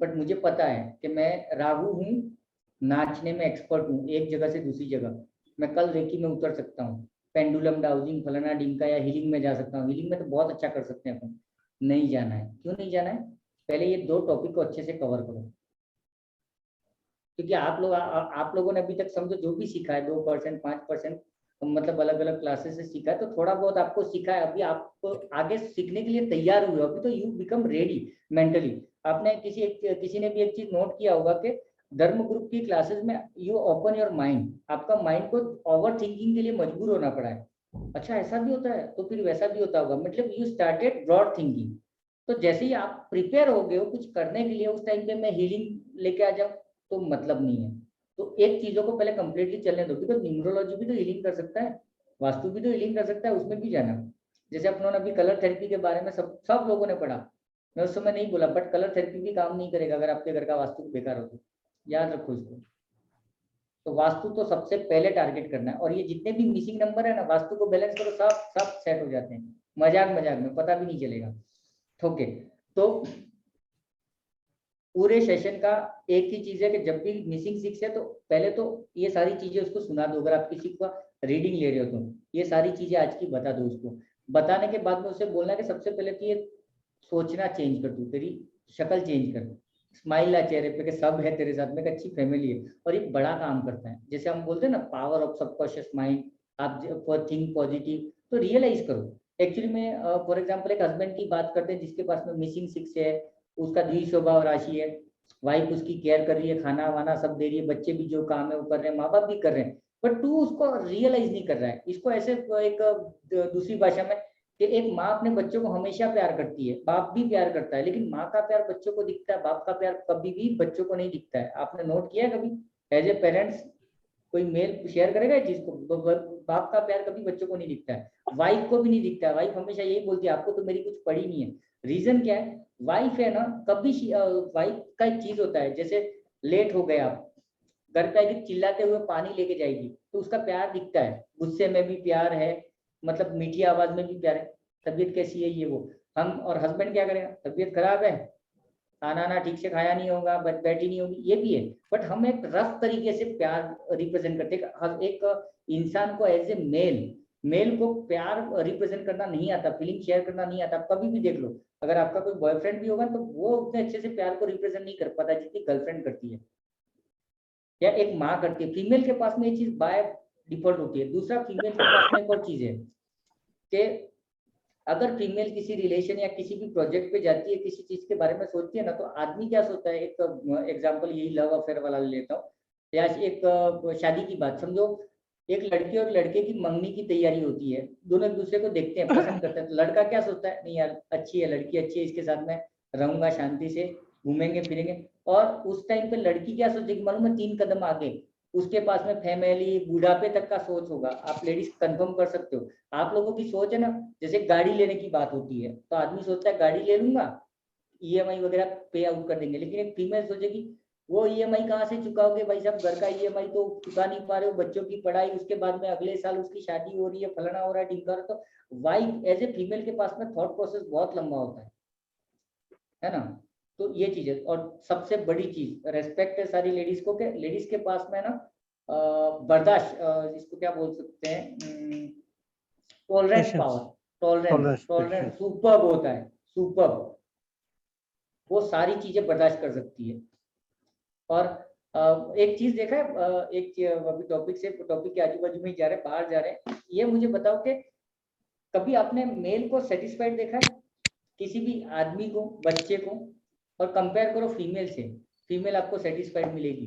बट मुझे पता है कि मैं राहु हूँ, नाचने में एक्सपर्ट हूँ, एक जगह से दूसरी जगह मैं कल रेकी में उतर सकता हूँ, पेंडुलम डाउजिंग फलाना डिंका या हीलिंग में जा सकता हूँ। हीलिंग में तो बहुत अच्छा कर सकते हैं अपन। नहीं जाना है। क्यों नहीं जाना है? पहले ये 2 टॉपिक को अच्छे से कवर करो, क्योंकि आप लोगों ने अभी तक समझो जो भी सीखा है 2% 5% मतलब अलग अलग क्लासेस से सीखा है, तो थोड़ा बहुत आपको सीखा है। अभी आप आगे सीखने के लिए तैयार हुए हो, अभी तो यू बिकम रेडी मेंटली। आपने किसी ने भी एक चीज नोट किया होगा कि धर्म ग्रुप की क्लासेस में यू ओपन योर माइंड, आपका माइंड को ओवर थिंकिंग के लिए मजबूर होना पड़ा है। अच्छा ऐसा भी होता है, तो फिर वैसा भी होता होगा, मतलब यू स्टार्टेड ब्रॉड थिंकिंग। तो जैसे ही आप प्रिपेयर हो गए हो कुछ करने के लिए, उस टाइम पे मैं हीलिंग लेके आ जाऊं तो मतलब नहीं है। तो एक चीजों को पहले कंप्लीटली चलने दो, बिकॉज न्यूमरोलॉजी भी तो हीलिंग कर सकता है, वास्तु भी तो हीलिंग कर सकता है, उसमें भी जाना। जैसे अपनों ने अभी कलर थेरेपी के बारे में सब लोगों ने पढ़ा, मैं उस समय नहीं बोला, बट कलर थेरेपी भी काम नहीं करेगा अगर आपके घर का वास्तु बेकार हो तो, याद रखो इसको। तो वास्तु तो सबसे पहले टारगेट करना है, और ये जितने भी मिसिंग नंबर है ना, वास्तु को बैलेंस करो, सब सेट हो जाते हैं, मजाक में पता भी नहीं चलेगा। ओके, तो पूरे सेशन का एक ही चीज है कि जब भी मिसिंग 6 है तो पहले तो ये सारी चीजें उसको सुना दो। अगर आप किसी का रीडिंग ले रहे हो तो ये सारी चीजें आज की बता दो उसको। बताने के बाद में उसे बोलना कि सबसे पहले तो ये सोचना चेंज कर, तू तेरी शक्ल चेंज कर, स्माइल आ चेहरे पे कि सब है तेरे साथ में, एक अच्छी फैमिली है। और ये बड़ा काम करता है, जैसे हम बोलते हैं ना पावर ऑफ सबकॉन्शियस माइंड, आप थिंक पॉजिटिव, तो रियलाइज करो। एक्चुअली में फॉर एग्जाम्पल एक हस्बैंड की बात करते हैं जिसके पास में मिसिंग 6 है, उसका द्विस्वभाव राशि है, वाइफ उसकी केयर कर रही है, खाना वाना सब दे रही है, बच्चे भी जो काम है वो कर रहे हैं, माँ बाप भी कर रहे हैं, बट तू उसको रियलाइज नहीं कर रहा है। इसको ऐसे एक दूसरी भाषा में कि एक माँ अपने बच्चों को हमेशा प्यार करती है, बाप भी प्यार करता है, लेकिन माँ का प्यार बच्चों को दिखता है, बाप का प्यार कभी भी बच्चों को नहीं दिखता है। आपने नोट किया है कभी? एज ए पेरेंट्स कोई मेल शेयर करेगा इस चीज को, बाप का प्यार कभी बच्चों को नहीं दिखता है, वाइफ को भी नहीं दिखता है। वाइफ हमेशा यही बोलती है आपको तो मेरी कुछ पड़ी नहीं है। रीजन क्या है? वाइफ है ना, कभी वाइफ का एक चीज होता है, जैसे लेट हो गए आप, घर पे आएगी चिल्लाते हुए पानी लेके जाएगी तो उसका प्यार दिखता है, गुस्से में भी प्यार है, मतलब मीठी आवाज में भी प्यार है, तबीयत कैसी है ये वो। हम और हस्बैंड क्या करेगा, तबीयत खराब है, खाना ना ठीक से खाया नहीं होगा, बैठी नहीं होगी, ये भी है, बट हम एक रफ तरीके से प्यार रिप्रेजेंट करते हैं। एक इंसान को एज ए मेल को प्यार रिप्रेजेंट करना नहीं आता, फीलिंग शेयर करना नहीं आता। आप कभी भी देख लो, अगर आपका कोई बॉयफ्रेंड भी होगा तो वो उतने अच्छे से प्यार को रिप्रेजेंट नहीं कर पाता जितनी गर्लफ्रेंड करती है या एक माँ करती है। फीमेल के पास में ये चीज बाय डिफॉल्ट होती है। दूसरा, फीमेल के पास में एक और चीज है कि अगर फीमेल किसी रिलेशन या किसी भी प्रोजेक्ट पे जाती है, किसी चीज के बारे में सोचती है ना, तो आदमी क्या सोचता है, एक एग्जांपल यही लव अफेयर वाला ले लेता हूँ, या एक शादी की बात समझो, एक लड़की और लड़के की मंगनी की तैयारी होती है, दोनों एक दूसरे को देखते हैं, पसंद करते हैं, तो लड़का क्या सोचता है, नहीं यार अच्छी है लड़की, अच्छी है, इसके साथ में रहूंगा, शांति से घूमेंगे फिरेंगे। और उस टाइम पे लड़की क्या सोचेगी मालूम है, 3 कदम आगे उसके पास में फैमिली, बुढ़ापे तक का सोच होगा। आप लेडीज कंफर्म कर सकते हो, आप लोगों की सोच है ना, जैसे गाड़ी लेने की बात होती है तो आदमी सोचता है गाड़ी ले लूंगा, ईएमआई वगैरह पे आउट कर देंगे, लेकिन एक फीमेल सोचेगी वो ईएमआई कहाँ से चुकाओगे भाई साहब, घर का ईएमआई तो चुका नहीं पा रहे हो, बच्चों की पढ़ाई, उसके बाद में अगले साल उसकी शादी हो रही है, फलाना हो रहा है, ढिमका हो रहा है। तो वाइफ एज ए फीमेल के पास में थॉट प्रोसेस बहुत लंबा होता है ना। तो ये चीज है, और सबसे बड़ी चीज रेस्पेक्ट है सारी लेडीज को, के लेडीज के पास में ना बर्दाश्त, इसको क्या बोल सकते हैं, टॉलरेंस पावर, टॉलरेंस सुपर्ब होता है, सुपर्ब, वो सारी चीजें बर्दाश्त कर सकती है। और एक चीज देखा है, एक अभी टॉपिक के आजू बाजू में ही जा रहे हैं, बाहर जा रहे हैं, ये मुझे बताओ कि कभी आपने मेल को सेटिस्फाइड देखा है, किसी भी आदमी को, बच्चे को, और कंपेयर करो फीमेल से, फीमेल आपको सेटिस्फाइड मिलेगी।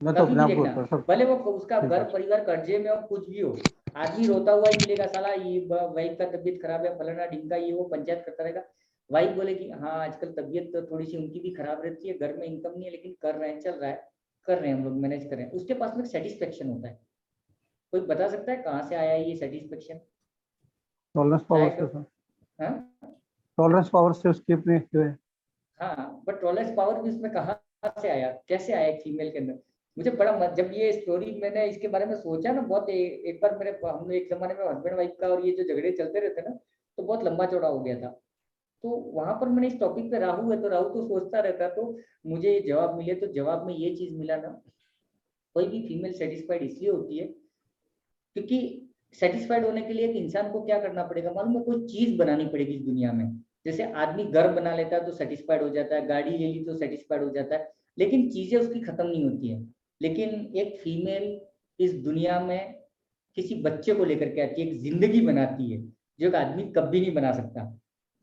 कभी भी देखना, भले वो उसका घर परिवार कर्जे में हो, कुछ भी हो, आदमी रोता हुआ ही मिलेगा, साला ये वाइफ का तबीयत खराब है, फलाना ढिमका, ये वो पंचायत करता रहेगा। वाइफ बोलेगी हाँ आजकल तबीयत तो थोड़ी सी उनकी भी खराब रहती है, घर में इनकम नहीं है, लेकिन कर रहे हैं, चल रहा है, कर रहे हैं, हम लोग मैनेज कर रहे हैं। उसके पास में सेटिस्फेक्शन होता है। कोई बता सकता है कहाँ से आया है ये सेटिस्फेक्शन? टॉलरेंस पावर से, हाँ टॉलरेंस पावर से उसकी अपनी जो है। हाँ, बट टॉलरेंस पावर भी उसमें कहाँ से आया, कैसे आया एक फीमेल के अंदर? मुझे बड़ा जब ये स्टोरी मैंने इसके बारे में सोचा ना बहुत, एक बार मेरे हम एक जमाने में हस्बैंड वाइफ का और ये जो झगड़े चलते रहते ना, तो बहुत लंबा चौड़ा हो गया था। तो वहां पर मैंने इस टॉपिक पे राहु है तो राहु तो सोचता रहता, तो मुझे ये जवाब मिले, तो जवाब में ये चीज मिला ना, कोई भी फीमेल सेटिस्फाइड इसलिए होती है क्योंकि सेटिस्फाइड होने के लिए एक इंसान को क्या करना पड़ेगा मालूम है, कोई चीज बनानी पड़ेगी इस दुनिया में। जैसे आदमी घर बना लेता है तो सेटिस्फाइड हो जाता है, गाड़ी ले ली तो सेटिस्फाइड हो जाता है, लेकिन चीजें उसकी खत्म नहीं होती है। लेकिन एक फीमेल इस दुनिया में किसी बच्चे को लेकर के आती है, एक जिंदगी बनाती है जो एक आदमी कभी नहीं बना सकता।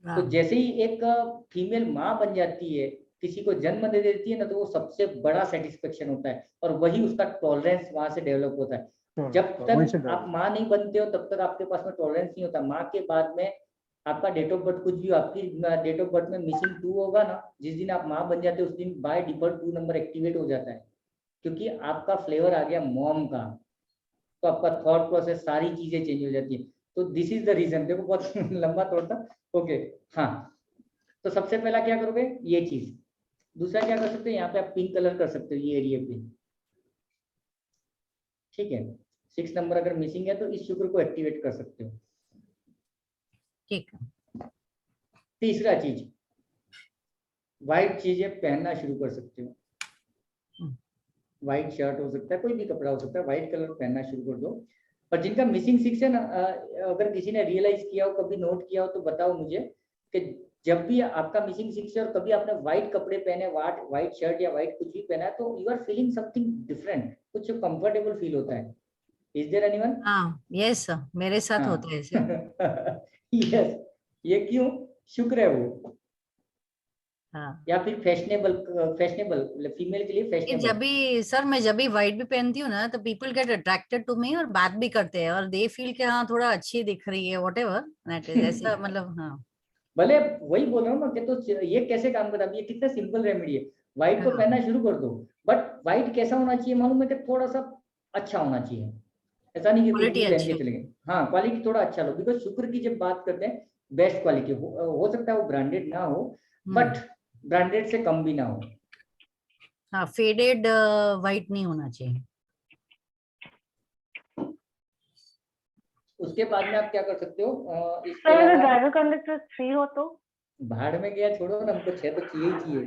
तो जैसे ही एक फीमेल माँ बन जाती है, किसी को जन्म दे देती है ना, तो वो सबसे बड़ा सेटिस्फेक्शन होता है, और वही उसका टॉलरेंस वहां से डेवलप होता है। जब तक आप माँ नहीं बनते हो तब तक आपके पास में टॉलरेंस नहीं होता। माँ के बाद में आपका डेट ऑफ बर्थ कुछ भी, आपकी डेट ऑफ बर्थ में मिसिंग 2 होगा ना, जिस दिन आप माँ बन जाते हो उस दिन बाय डिफॉल्ट 2 नंबर एक्टिवेट हो जाता है, क्योंकि आपका फ्लेवर आ गया मॉम का। तो आपका थॉट प्रोसेस सारी चीजें चेंज हो जाती है। तो दिस इज द रीजन। देखो बहुत लंबा थॉट था। ओके हाँ, तो सबसे पहला क्या करोगे ये चीज। दूसरा क्या कर सकते हो, यहाँ पे आप पिंक कलर कर सकते हो ये एरिया पे, ठीक है। 6 नंबर अगर मिसिंग है तो इस शुक्र को एक्टिवेट कर सकते हो। ठीक है। तीसरा चीज, व्हाइट चीजें पहनना शुरू कर सकते हो। व्हाइट शर्ट हो सकता है, कोई भी कपड़ा हो सकता है, व्हाइट कलर पहनना शुरू कर दो। और जिनका मिसिंग 6 है ना, अगर किसी ने रियलाइज किया हो, कभी नोट किया हो तो बताओ मुझे कि जब भी आपका मिसिंग 6 है और कभी आपने व्हाइट कपड़े पहने, व्हाइट शर्ट या व्हाइट कुछ भी पहना है, तो you are feeling something different, कुछ कंफर्टेबल फील होता है। Is there anyone? हाँ यस मेरे साथ होता है ऐसे। यस, ये क्यों? शुक्र है वो। हाँ या फिर फैशनेबल फीमेल के लिए कि फैशनेबल। जब भी सर मैं जब भी व्हाइट भी पहनती हूँ ना तो people get attracted to me और बात भी करते हैं और दे फील कि हाँ थोड़ा अच्छी दिख रही है व्हाटएवर दैट इज ऐसा मतलब हाँ। भले वही बोल रहा हूँ ना कि तो ये कैसे काम करता है। ये कितना सिंपल रेमेडी है। व्हाइट को हाँ पहनना शुरू कर दो, बट व्हाइट कैसा होना चाहिए मालूम है कि थोड़ा सा अच्छा होना चाहिए। ऐसा नहीं कि कुछ क्वालिटी भी पहन अच्छी के चले गए। हाँ, क्वालिटी थोड़ा अच्छा लो, बिकॉज शुक्र की जब बात करते हैं बेस्ट क्वालिटी हो सकता है वो ब्रांडेड ना हो, बट ब्रांडेड से कम भी ना हो। हाँ फेडेड व्हाइट नहीं होना चाहिए। उसके बाद में आप क्या कर सकते हो, इसके सर अगर अलावा ड्राइवर कंडक्टर 3 हो तो? भाड़ में गया छोड़ो ना, हमको 6 तो चाहिए ही चाहिए।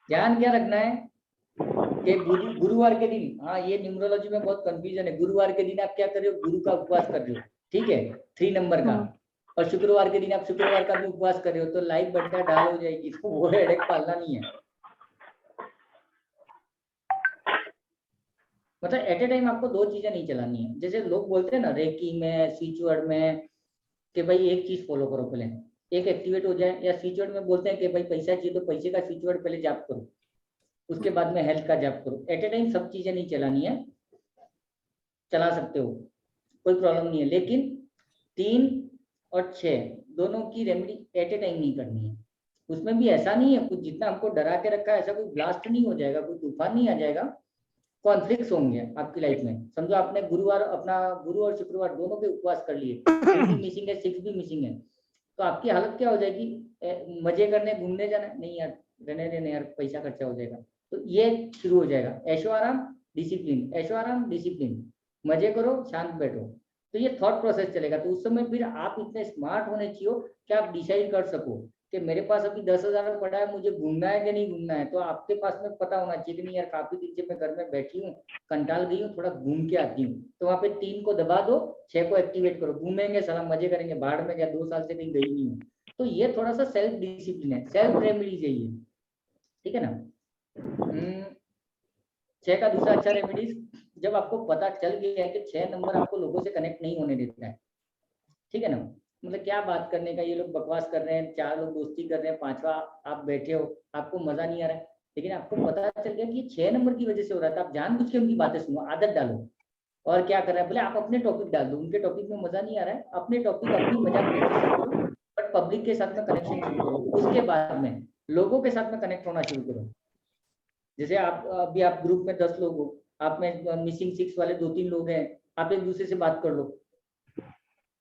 ध्यान क्या रखना है कि गुरुवार के दिन, हाँ ये न्यूमरोलॉजी में बहुत कंफ्यूजन है। गुरुवार के दिन आप क्या कर रहे हो, गुरु का उपवास कर रहे हो, ठीक है, 3 नंबर का। और शुक्रवार के दिन आप शुक्रवार का भी उपवास कर रहे हो, तो लाइफ बढ़ता ढाल हो जाएगी, तो वो हेडेक पालना नहीं है। मतलब एट ए टाइम आपको 2 चीजें नहीं चलानी है। जैसे लोग बोलते हैं ना रेकी में, स्विच वर्ड में, कि भाई एक चीज फॉलो करो पहले, एक एक्टिवेट हो जाए। या स्विच वर्ड में बोलते हैं कि भाई पैसा चाहिए तो पैसे का स्विच वर्ड पहले जाप करो, उसके बाद में हेल्थ का जाप करो। एट ए टाइम सब चीजें नहीं चलानी है, चला सकते हो, कोई प्रॉब्लम नहीं है, लेकिन 3 और 6 दोनों की रेमेडी एट ए टाइम नहीं करनी है। उसमें भी ऐसा नहीं है कुछ जितना हमको डरा के रखा है, ऐसा कोई ब्लास्ट नहीं हो जाएगा, कोई तूफान नहीं आ जाएगा, कॉन्फ्लिक्ट्स होंगे आपकी लाइफ में। समझो आपने गुरुवार अपना गुरु और शुक्रवार दोनों के उपवास कर लिए, 3 भी मिसिंग है 6 भी मिसिंग है, तो आपकी हालत क्या हो जाएगी, मजे करने घूमने जाना नहीं यार, रहने देने यार, पैसा खर्चा हो जाएगा। तो ये शुरू हो जाएगा, ऐशो आराम डिसिप्लिन, ऐशो आराम डिसिप्लिन, मजे करो शांत बैठो। तो ये थॉट प्रोसेस चलेगा। तो उस समय फिर आप इतने स्मार्ट होने चाहिए कि आप डिसाइड कर सको कि मेरे पास अभी 10,000 पड़ा है, मुझे घूमना है कि नहीं घूमना है। तो आपके पास में पता होना चाहिए कि नहीं यार, काफी दिन से मैं घर में बैठी हूँ, कंटाल गई हूँ, थोड़ा घूम के आती हूँ। तो वहाँ पे 3 को दबा दो, 6 को एक्टिवेट करो, घूमेंगे साला, मजे करेंगे, बाहर में गया, 2 साल से कहीं गई नहीं हूँ। तो ये थोड़ा सा सेल्फ डिसिप्लिन है, सेल्फ रेमेडीज है ये, ठीक है ना। 6 का दूसरा अच्छा रेमेडीज, जब आपको पता चल गया है कि 6 नंबर आपको लोगों से कनेक्ट नहीं होने देता है, ठीक है ना, मतलब क्या बात करने का, ये लोग बकवास कर रहे हैं, 4 लोग दोस्ती कर रहे हैं, 5वां आप बैठे हो, आपको मजा नहीं आ रहा है, लेकिन आपको पता चल गया कि ये 6 नंबर की वजह से हो रहा था, आप जानबूझ के उनकी बातें सुनो, आदत डालो। और क्या कर रहा है, बोले आप अपने टॉपिक डाल दो, उनके टॉपिक में मजा नहीं आ रहा है, अपने टॉपिक अपनी मजाक मस्ती शुरू करो, बट पब्लिक के साथ में कनेक्शन शुरू करो। उसके बाद में लोगों के साथ में कनेक्ट होना शुरू करो। जैसे आप अभी आप ग्रुप में 10 लोग हो, आप में मिसिंग 6 वाले 2-3 लोग हैं, आप एक दूसरे से बात कर लो,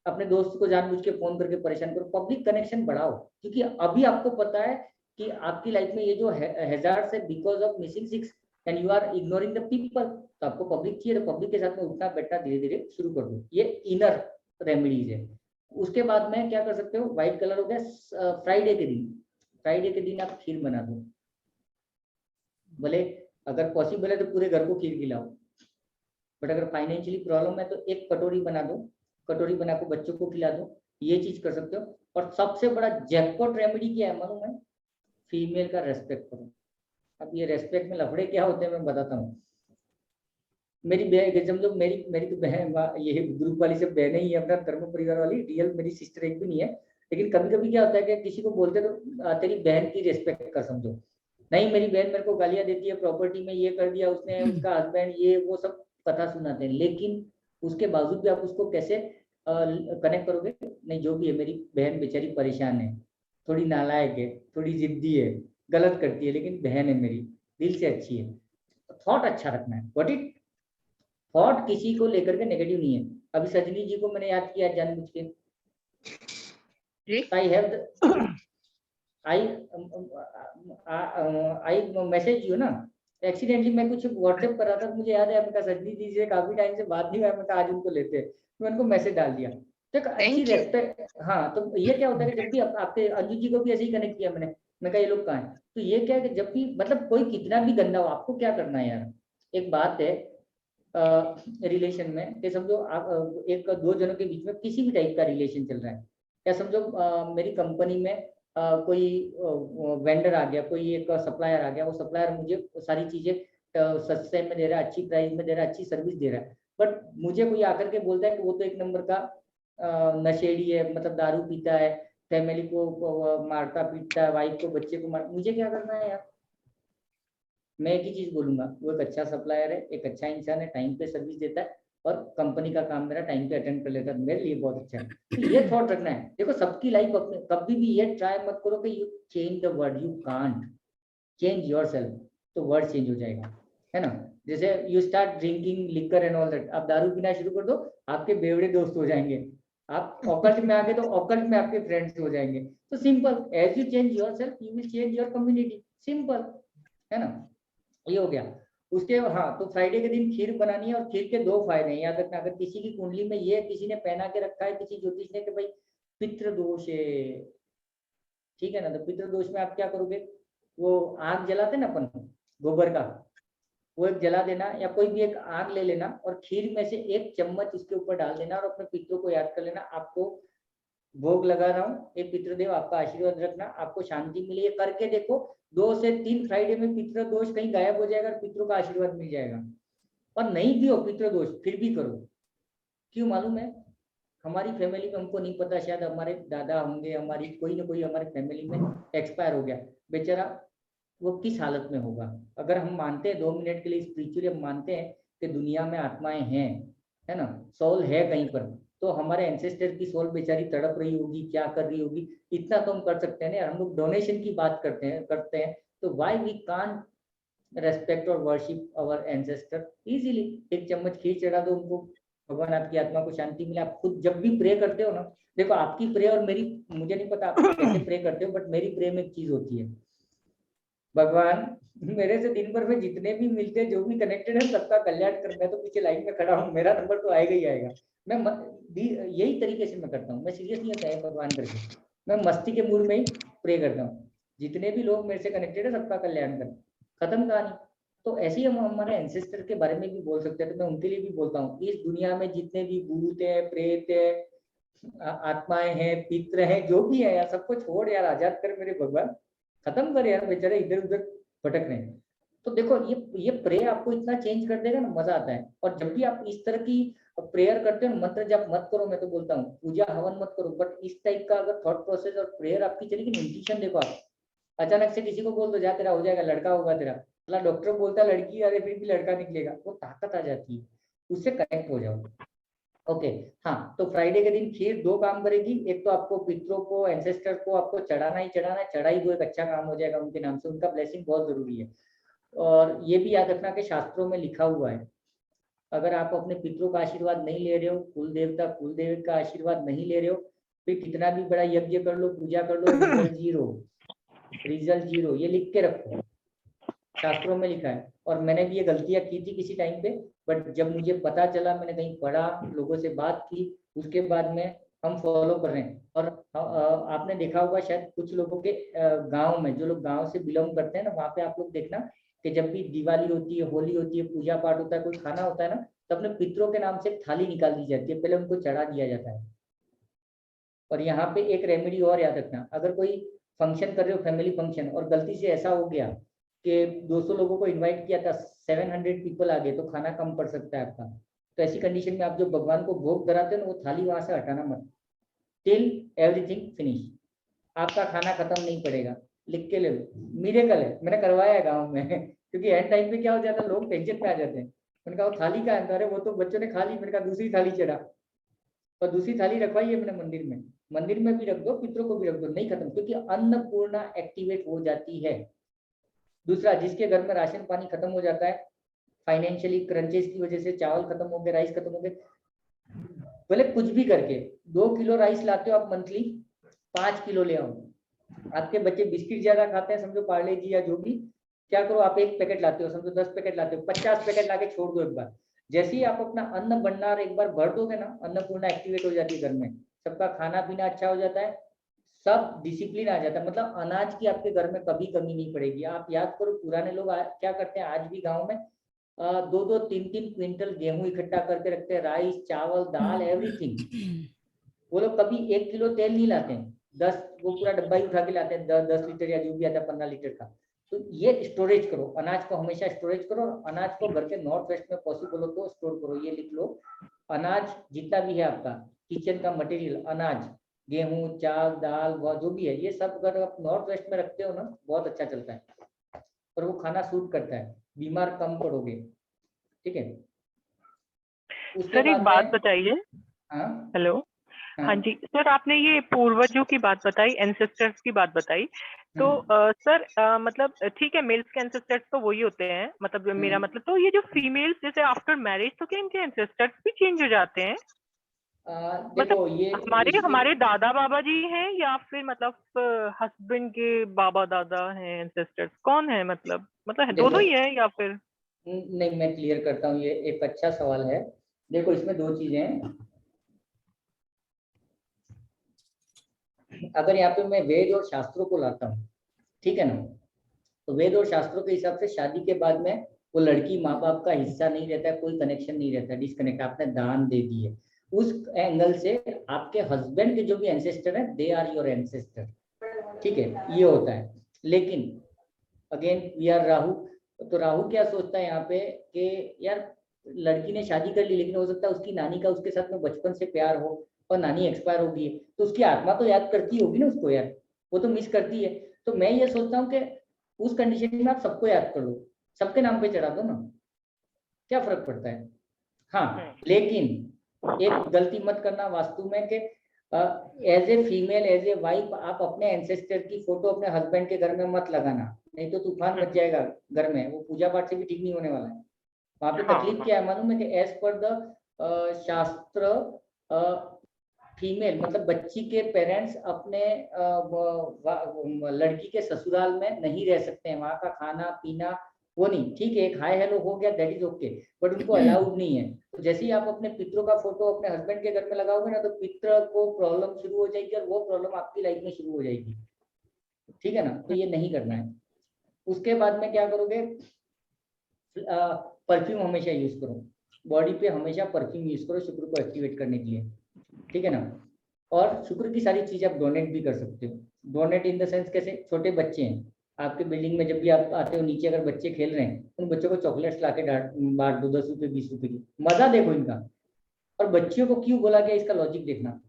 अपने दोस्त को जानबूझ के फोन करके परेशान करो, पब्लिक कनेक्शन बढ़ाओ। क्योंकि अभी आपको पता है कि आपकी लाइफ में ये जो हैजार्ड्स है because of missing 6 and you are ignoring the people, तो आपको पब्लिक चाहिए, तो पब्लिक के साथ में उठना बैठना धीरे धीरे शुरू कर दो। ये इनर रेमेडीज है। उसके बाद में क्या कर सकते हो, व्हाइट कलर हो गया। फ्राइडे के दिन, फ्राइडे के दिन आप खीर बना दो, भले अगर पॉसिबल है तो पूरे घर को खीर खिलाओ, बट अगर फाइनेंशियली प्रॉब्लम है तो एक कटोरी बना दो, कटोरी बना के बच्चों को खिला दो, ये चीज कर सकते हो। और सबसे बड़ा जैकपॉट रेमेडी क्या है मालूम है, फीमेल का रेस्पेक्ट करो। अब ये रेस्पेक्ट में लफड़े क्या होते हैं मैं बताता हूँ। मेरी बहन, समझो मेरी मेरी तो बहन, ये ग्रुप वाली सब बहनें ही है, अपना धर्म परिवार वाली, रियल मेरी सिस्टर एक भी नहीं है। लेकिन कभी कभी क्या होता है कि किसी को बोलते तो तेरी बहन की रेस्पेक्ट कर समझो, नहीं मेरी बहन मेरे को गालियां देती है, प्रॉपर्टी में ये कर दिया उसने, उसका हस्बैंड ये वो सब कथा सुनाते हैं, लेकिन उसके बावजूद भी आप उसको कैसे कनेक्ट करोगे, नहीं जो भी है मेरी बहन बेचारी परेशान है, थोड़ी नालायक है, थोड़ी जिद्दी है, गलत करती है, लेकिन बहन है मेरी, दिल से अच्छी है। थॉट अच्छा रखना है, व्हाट इट थॉट किसी को लेकर के नेगेटिव नहीं है। अभी सजनी जी को मैंने याद किया जानबूझ के, I have I message you ना, एक्सीडेंटली मैं कुछ व्हाट्सएप कर रहा था, मुझे याद है आपका सजनी जी से काफी टाइम से बात नहीं हुआ, मैं आज उनको लेते हैं, तो मैंने उनको मैसेज डाल दिया। तो एक अच्छी Thank you. रेस्पेक्ट, हाँ तो ये क्या होता है कि जब भी आपके अंजू जी को भी ऐसे ही कनेक्ट किया मैं कहा ये लोग कहाँ हैं, तो ये क्या है कि जब भी मतलब कोई कितना भी गंदा हो, आपको क्या करना है यार, एक बात है रिलेशन में कि समझो आप एक दो जनों के बीच में किसी भी टाइप का रिलेशन चल रहा है, या समझो मेरी कंपनी में कोई वेंडर आ गया, कोई एक सप्लायर आ गया, वो सप्लायर मुझे सारी चीजें सस्ते में दे रहा है, अच्छी प्राइस में दे रहा है, अच्छी सर्विस दे रहा है, बट मुझे कोई आकर के बोलता है कि वो तो एक नंबर का नशेड़ी है, मतलब दारू पीता है, फैमिली को मारता पीटता है, वाइफ को बच्चे को मार, मुझे क्या करना है यार। मैं एक ही चीज बोलूंगा, वो एक अच्छा सप्लायर है, एक अच्छा इंसान है, टाइम पे सर्विस देता है, और कंपनी का काम मेरा टाइम पे अटेंड कर लेता है, मेरे लिए बहुत अच्छा है। तो ये थॉट रखना है। देखो सबकी लाइफ अपने, कभी भी ये ट्राई मत करो कि you change the world, you can't change yourself, तो वर्ल्ड चेंज हो जाएगा, है ना। जैसे you start drinking liquor and all that, आप दारू पीना शुरू कर दो, आपके बेवड़े दोस्त हो जाएंगे, आप ऑकल्ट में आ गए तो ऑकल्ट में आपके फ्रेंड्स हो जाएंगे। तो simple, as you change yourself you will change your community, simple, है ना। ये हो गया। उसके हाँ, तो फ्राइडे के दिन खीर बनानी है, और खीर के दो फायदे हैं याद रखना। अगर किसी की कुंडली में ये किसी ने पहना के रखा है किसी ज्योतिष ने कि भाई पितृ दोष है, ठीक है ना, तो पितृ दोष में आप क्या करोगे, वो आग जलाते ना अपन गोबर का, वो एक जला देना, या कोई भी एक आग ले लेना और खीर में से एक चम्मच उसके ऊपर डाल देना, और अपने पितरों को याद कर लेना, आपको भोग लगा रहा हूँ, एक पितृदेव आपका आशीर्वाद रखना, आपको शांति मिले। ये करके देखो, 2 से 3 फ्राइडे में पितृ दोष कहीं गायब हो जाएगा और पितरों का आशीर्वाद मिल जाएगा। और नहीं भी हो पितृ दोष फिर भी करो, क्यों मालूम है, हमारी फैमिली में, हमको नहीं पता, शायद हमारे दादा होंगे, हमारी कोई ना कोई हमारे फैमिली में एक्सपायर हो गया बेचारा, वो किस हालत में होगा। अगर हम मानते हैं 2 मिनट के लिए स्पिरिचुअली, हम मानते हैं कि दुनिया में आत्माएं हैं, है ना, सोल है कहीं पर, तो हमारे एंसेस्टर की सोल बेचारी तड़प रही होगी, क्या कर रही होगी, इतना तो हम कर सकते हैं ना। हम लोग डोनेशन की बात करते हैं, तो व्हाई वी कांट रेस्पेक्ट और वर्शिप आवर एंसेस्टर इजीली। एक चम्मच खीर चढ़ा दो उनको, भगवान आपकी आत्मा को शांति मिले। आप खुद जब भी प्रे करते हो ना, देखो आपकी प्रे और मेरी, मुझे नहीं पता आप कैसे प्रे करते हो, बट मेरी प्रे में एक चीज होती है, भगवान मेरे से दिन भर में जितने भी मिलते हैं, जो भी कनेक्टेड है, सबका कल्याण कर। मैं तो पीछे लाइन में खड़ा हूँ, मेरा नंबर तो आएगा ही आएगा। मैं यही तरीके से मैं करता हूँ, मैं सीरियस नहीं होता है भगवान करके, मैं मस्ती के मूड में ही प्रे करता हूँ। जितने भी लोग मेरे से कनेक्टेड है, सबका कल्याण कर, खत्म कहानी। तो ऐसे ही हम हमारे एंसेस्टर के बारे में भी बोल सकते हैं, तो मैं उनके लिए भी बोलता हूँ, इस दुनिया में जितने भी भूत है, प्रेत है, आत्माएं हैं, पित्र हैं, जो भी है यार, सबको छोड़ यार, आजाद कर मेरे भगवान, खत्म कर यार, बेचारे इधर उधर भटक रहे हैं। तो देखो ये प्रे आपको इतना चेंज कर देगा ना, मजा आता है। और जब भी आप इस तरह की प्रेयर करते हो, मंत्र जप मत करो, मैं तो बोलता हूँ पूजा हवन मत करो, बट इस टाइप का अगर थॉट प्रोसेस और प्रेयर आपकी चलेगी, इंट्यूशन देखो आप, अचानक से किसी को बोल दो जा तेरा हो जाएगा, लड़का होगा तेरा, मतलब डॉक्टर बोलता है लड़की, अरे फिर भी लड़का निकलेगा, वो ताकत आ जाती है, उससे कनेक्ट हो जाओ। ओके हाँ, तो फ्राइडे के दिन खीर 2 काम करेगी, एक तो आपको पितरों को, एंसेस्टर को आपको चढ़ाना ही चढ़ाना, चढ़ाई दो, एक अच्छा काम हो जाएगा उनके नाम से, उनका ब्लेसिंग बहुत जरूरी है। और ये भी याद रखना कि शास्त्रों में लिखा हुआ है, अगर आप अपने पितरों का आशीर्वाद नहीं ले रहे हो, कुल देवता कुल देवी का आशीर्वाद नहीं ले रहे हो, फिर कितना भी बड़ा यज्ञ कर लो, पूजा कर लो, रिजल्ट जीरो, ये लिख के रखो, शास्त्रों में लिखा है। और मैंने भी ये गलतियां की थी किसी टाइम पे, बट जब मुझे पता चला, मैंने कहीं पढ़ा, लोगों से बात की, उसके बाद में हम फॉलो कर रहे हैं। और आपने देखा होगा शायद कुछ लोगों के गांव में, जो लोग गांव से बिलोंग करते हैं ना, वहाँ पे आप लोग देखना कि जब भी दिवाली होती है, होली होती है, पूजा पाठ होता है, कोई खाना होता है ना, तो अपने पितरों के नाम से एक थाली निकाल दी जाती है, पहले उनको चढ़ा दिया जाता है। और यहाँ पे एक रेमेडी और याद रखना, अगर कोई फंक्शन कर रहे हो, फैमिली फंक्शन, और गलती से ऐसा हो गया कि 200 लोगों को इनवाइट किया था, 700 पीपल आ गए, तो खाना कम पड़ सकता है आपका। तो ऐसी कंडीशन में आप जो भगवान को भोग धराते हो ना, वो थाली वहां से हटाना मत, टिल एवरीथिंग फिनिश। आपका खाना खत्म नहीं पड़ेगा, लिख के ले लो, मिरेकल है, मैंने करवाया है गाँव में क्योंकि एंड टाइम पे क्या हो जाता है, लोग टेंशन में आ जाते हैं। मैंने कहा वो थाली का अंदर है, वो तो बच्चों ने खा ली, मैंने कहा दूसरी थाली चढ़ा, और दूसरी थाली रखवाई है मैंने मंदिर में, मंदिर में भी रख दो, पितरों को भी रख दो, नहीं खत्म, क्योंकि अन्नपूर्णा एक्टिवेट हो जाती है। दूसरा, जिसके घर में राशन पानी खत्म हो जाता है, फाइनेंशियली क्रंचेस की वजह से, चावल खत्म हो गए, राइस खत्म हो गए, भले कुछ भी करके 2 किलो राइस लाते हो आप मंथली, 5 किलो ले आओ। आपके बच्चे बिस्किट ज्यादा खाते हैं, समझो पार्ले जी या जो भी, क्या करो आप 1 पैकेट लाते हो, समझो 10 पैकेट लाते हो, 50 पैकेट लाके छोड़ दो एक बार। जैसे ही आप अपना अन्न भंडार एक बार भर दोगे ना, अन्नपूर्णा एक्टिवेट हो जाती है घर में, सबका खाना पीना अच्छा हो जाता है, सब डिसिप्लिन आ जाता है, मतलब अनाज की आपके घर में कभी कमी नहीं पड़ेगी। आप याद करो, पुराने लोग क्या करते हैं आज भी गाँव में, 2-2, 3-3 क्विंटल गेहूं इकट्ठा करके रखते हैं, राइस, चावल, दाल, एवरीथिंग। वो लोग कभी 1 किलो तेल नहीं लाते हैं, 10 वो पूरा डब्बा ही उठा के लाते हैं, 10 लीटर या जो भी आता है 15 लीटर का। तो ये स्टोरेज करो, अनाज को हमेशा स्टोरेज करो, और अनाज को घर के नॉर्थ वेस्ट में पॉसिबल हो तो स्टोर करो। ये लिख लो, अनाज जितना भी है आपका किचन का मटेरियल, अनाज, गेहूं, चावल, दाल, जो भी है, ये सब अगर आप नॉर्थ वेस्ट में रखते हो ना, बहुत अच्छा चलता है, और वो खाना सूट करता है, बीमार कम पड़ोगे। ठीक है, उसके सर एक बाद बात में, बताइए। हाँ हेलो। हाँ हाँ जी सर, आपने ये पूर्वजों की बात बताई, एंसेस्टर्स की बात बताई, तो सर मतलब ठीक है, मेल्स के एंसेस्टर्स तो वही होते हैं, मतलब मेरा मतलब, तो ये जो फीमेल्स जैसे आफ्टर मैरिज, तो क्या इनके एंसेस्टर्स भी चेंज हो जाते हैं? देखो मतलब ये हमारे इसमें हमारे दादा बाबा जी हैं, या फिर मतलब हस्बैंड के बाबा दादा हैं एंसेस्टर्स, कौन है? मतलब देखो, दोनों ही है या फिर? नहीं, मैं क्लियर करता हूँ, ये एक अच्छा सवाल है। देखो इसमें 2 चीजें हैं। अगर यहाँ पे मैं वेद और शास्त्रों को लाता हूँ, ठीक है ना, तो वेद और शास्त्रों के हिसाब से शादी के बाद में वो लड़की माँ बाप का हिस्सा नहीं रहता है, कोई कनेक्शन नहीं रहता, डिस्कनेक्ट, आपने दान दे दी है। उस एंगल से आपके हस्बैंड के जो भी एंसेस्टर है, दे आर योर एंसेस्टर, ठीक है, ये होता है। लेकिन अगेन वी आर राहु, तो राहु क्या सोचता है यहाँ पे कि यार लड़की ने शादी कर ली, लेकिन हो सकता है उसकी नानी का उसके साथ में बचपन से प्यार हो, और नानी एक्सपायर हो गई है, तो उसकी आत्मा तो याद करती होगी ना उसको, यार वो तो मिस करती है। तो मैं ये सोचता हूँ कि उस कंडीशन में आप सबको याद कर लो, सबके नाम पे चढ़ा दो ना, क्या फर्क पड़ता है। हाँ, लेकिन एक गलती मत करना वास्तु में कि as a female, as a wife, आप अपने एंसेस्टर की फोटो अपने हस्बैंड के घर में मत लगाना, नहीं तो तूफान मच जाएगा घर में, वो पूजा पाठ से भी ठीक नहीं होने वाला है। वहां पे तकलीफ क्या है मालूम है कि एज पर द शास्त्र, फीमेल मतलब बच्ची के पेरेंट्स अपने लड़की के ससुराल में नहीं रह सकते हैं, वहां का खाना पीना वो नहीं, ठीक है, एक हाय हेलो हो गया, दैट इज ओके, बट उनको अलाउड नहीं है। तो जैसे ही आप अपने पितरों का फोटो अपने हस्बैंड के घर में लगाओगे ना, तो पितर को प्रॉब्लम शुरू हो जाएगी, और वो प्रॉब्लम आपकी लाइफ में शुरू हो जाएगी, ठीक है ना, तो ये नहीं करना है। उसके बाद में क्या करोगे, परफ्यूम हमेशा यूज करो, बॉडी पे हमेशा परफ्यूम यूज करो शुक्र को एक्टिवेट करने के लिए, ठीक है ना। और शुक्र की सारी चीज आप डोनेट भी कर सकते हो। डोनेट इन द सेंस कैसे, छोटे बच्चे हैं आपके बिल्डिंग में, जब भी आप आते हो नीचे, अगर बच्चे खेल रहे हैं, उन बच्चों को चॉकलेट्स ला के बांट दो, 10 रुपए 20 रुपए की, मजा देखो इनका। और बच्चियों को क्यों बोला गया, इसका लॉजिक देखना,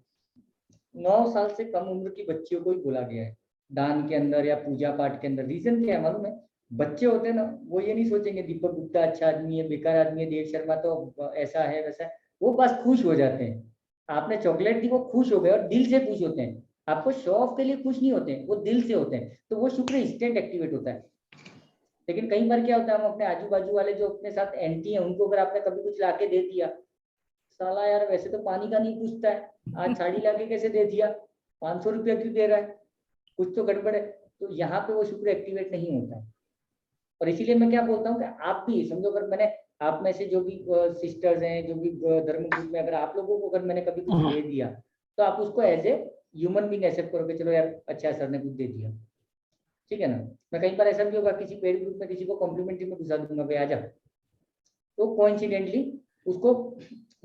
9 साल से कम उम्र की बच्चियों को ही बोला गया है दान के अंदर या पूजा पाठ के अंदर। रीजन क्या है मालूम है, बच्चे होते हैं ना, वो ये नहीं सोचेंगे दीपक गुप्ता अच्छा आदमी है, बेकार आदमी है, देव शर्मा तो ऐसा है वैसा है, वो बस खुश हो जाते हैं। आपने चॉकलेट दी, वो खुश हो गए, और दिल से खुश होते हैं, आपको शो ऑफ के लिए खुश नहीं होते हैं, वो दिल से होते हैं, तो वो शुक्र इंस्टेंट एक्टिवेट होता है। लेकिन कई बार क्या होता है, हम अपने आजू बाजू वाले जो अपने साथ एंटी हैं, उनको अगर आपने कभी कुछ लाके दे दिया, साला यार वैसे तो पानी का नहीं पूछता है, आज साड़ी लाके कैसे दे दिया, 500 रुपया क्यों दे रहा है, कुछ तो गड़बड़ है। तो यहाँ पे वो शुक्र एक्टिवेट नहीं होता है। और इसीलिए मैं क्या बोलता हूँ कि आप भी समझो, अगर मैंने आप में से जो भी सिस्टर्स हैं, जो भी धर्म ग्रुप में, अगर आप लोगों को अगर मैंने कभी कुछ दे दिया, तो आप उसको as a human being accept करोगे, चलो यार अच्छा सर ने कुछ दे दिया, ठीक है ना। मैं कई बार ऐसा भी होगा किसी पेड ग्रुप में किसी को कॉम्प्लीमेंट्री में घुसा दूंगा भाई आजा, तो कोइंसिडेंटली उसको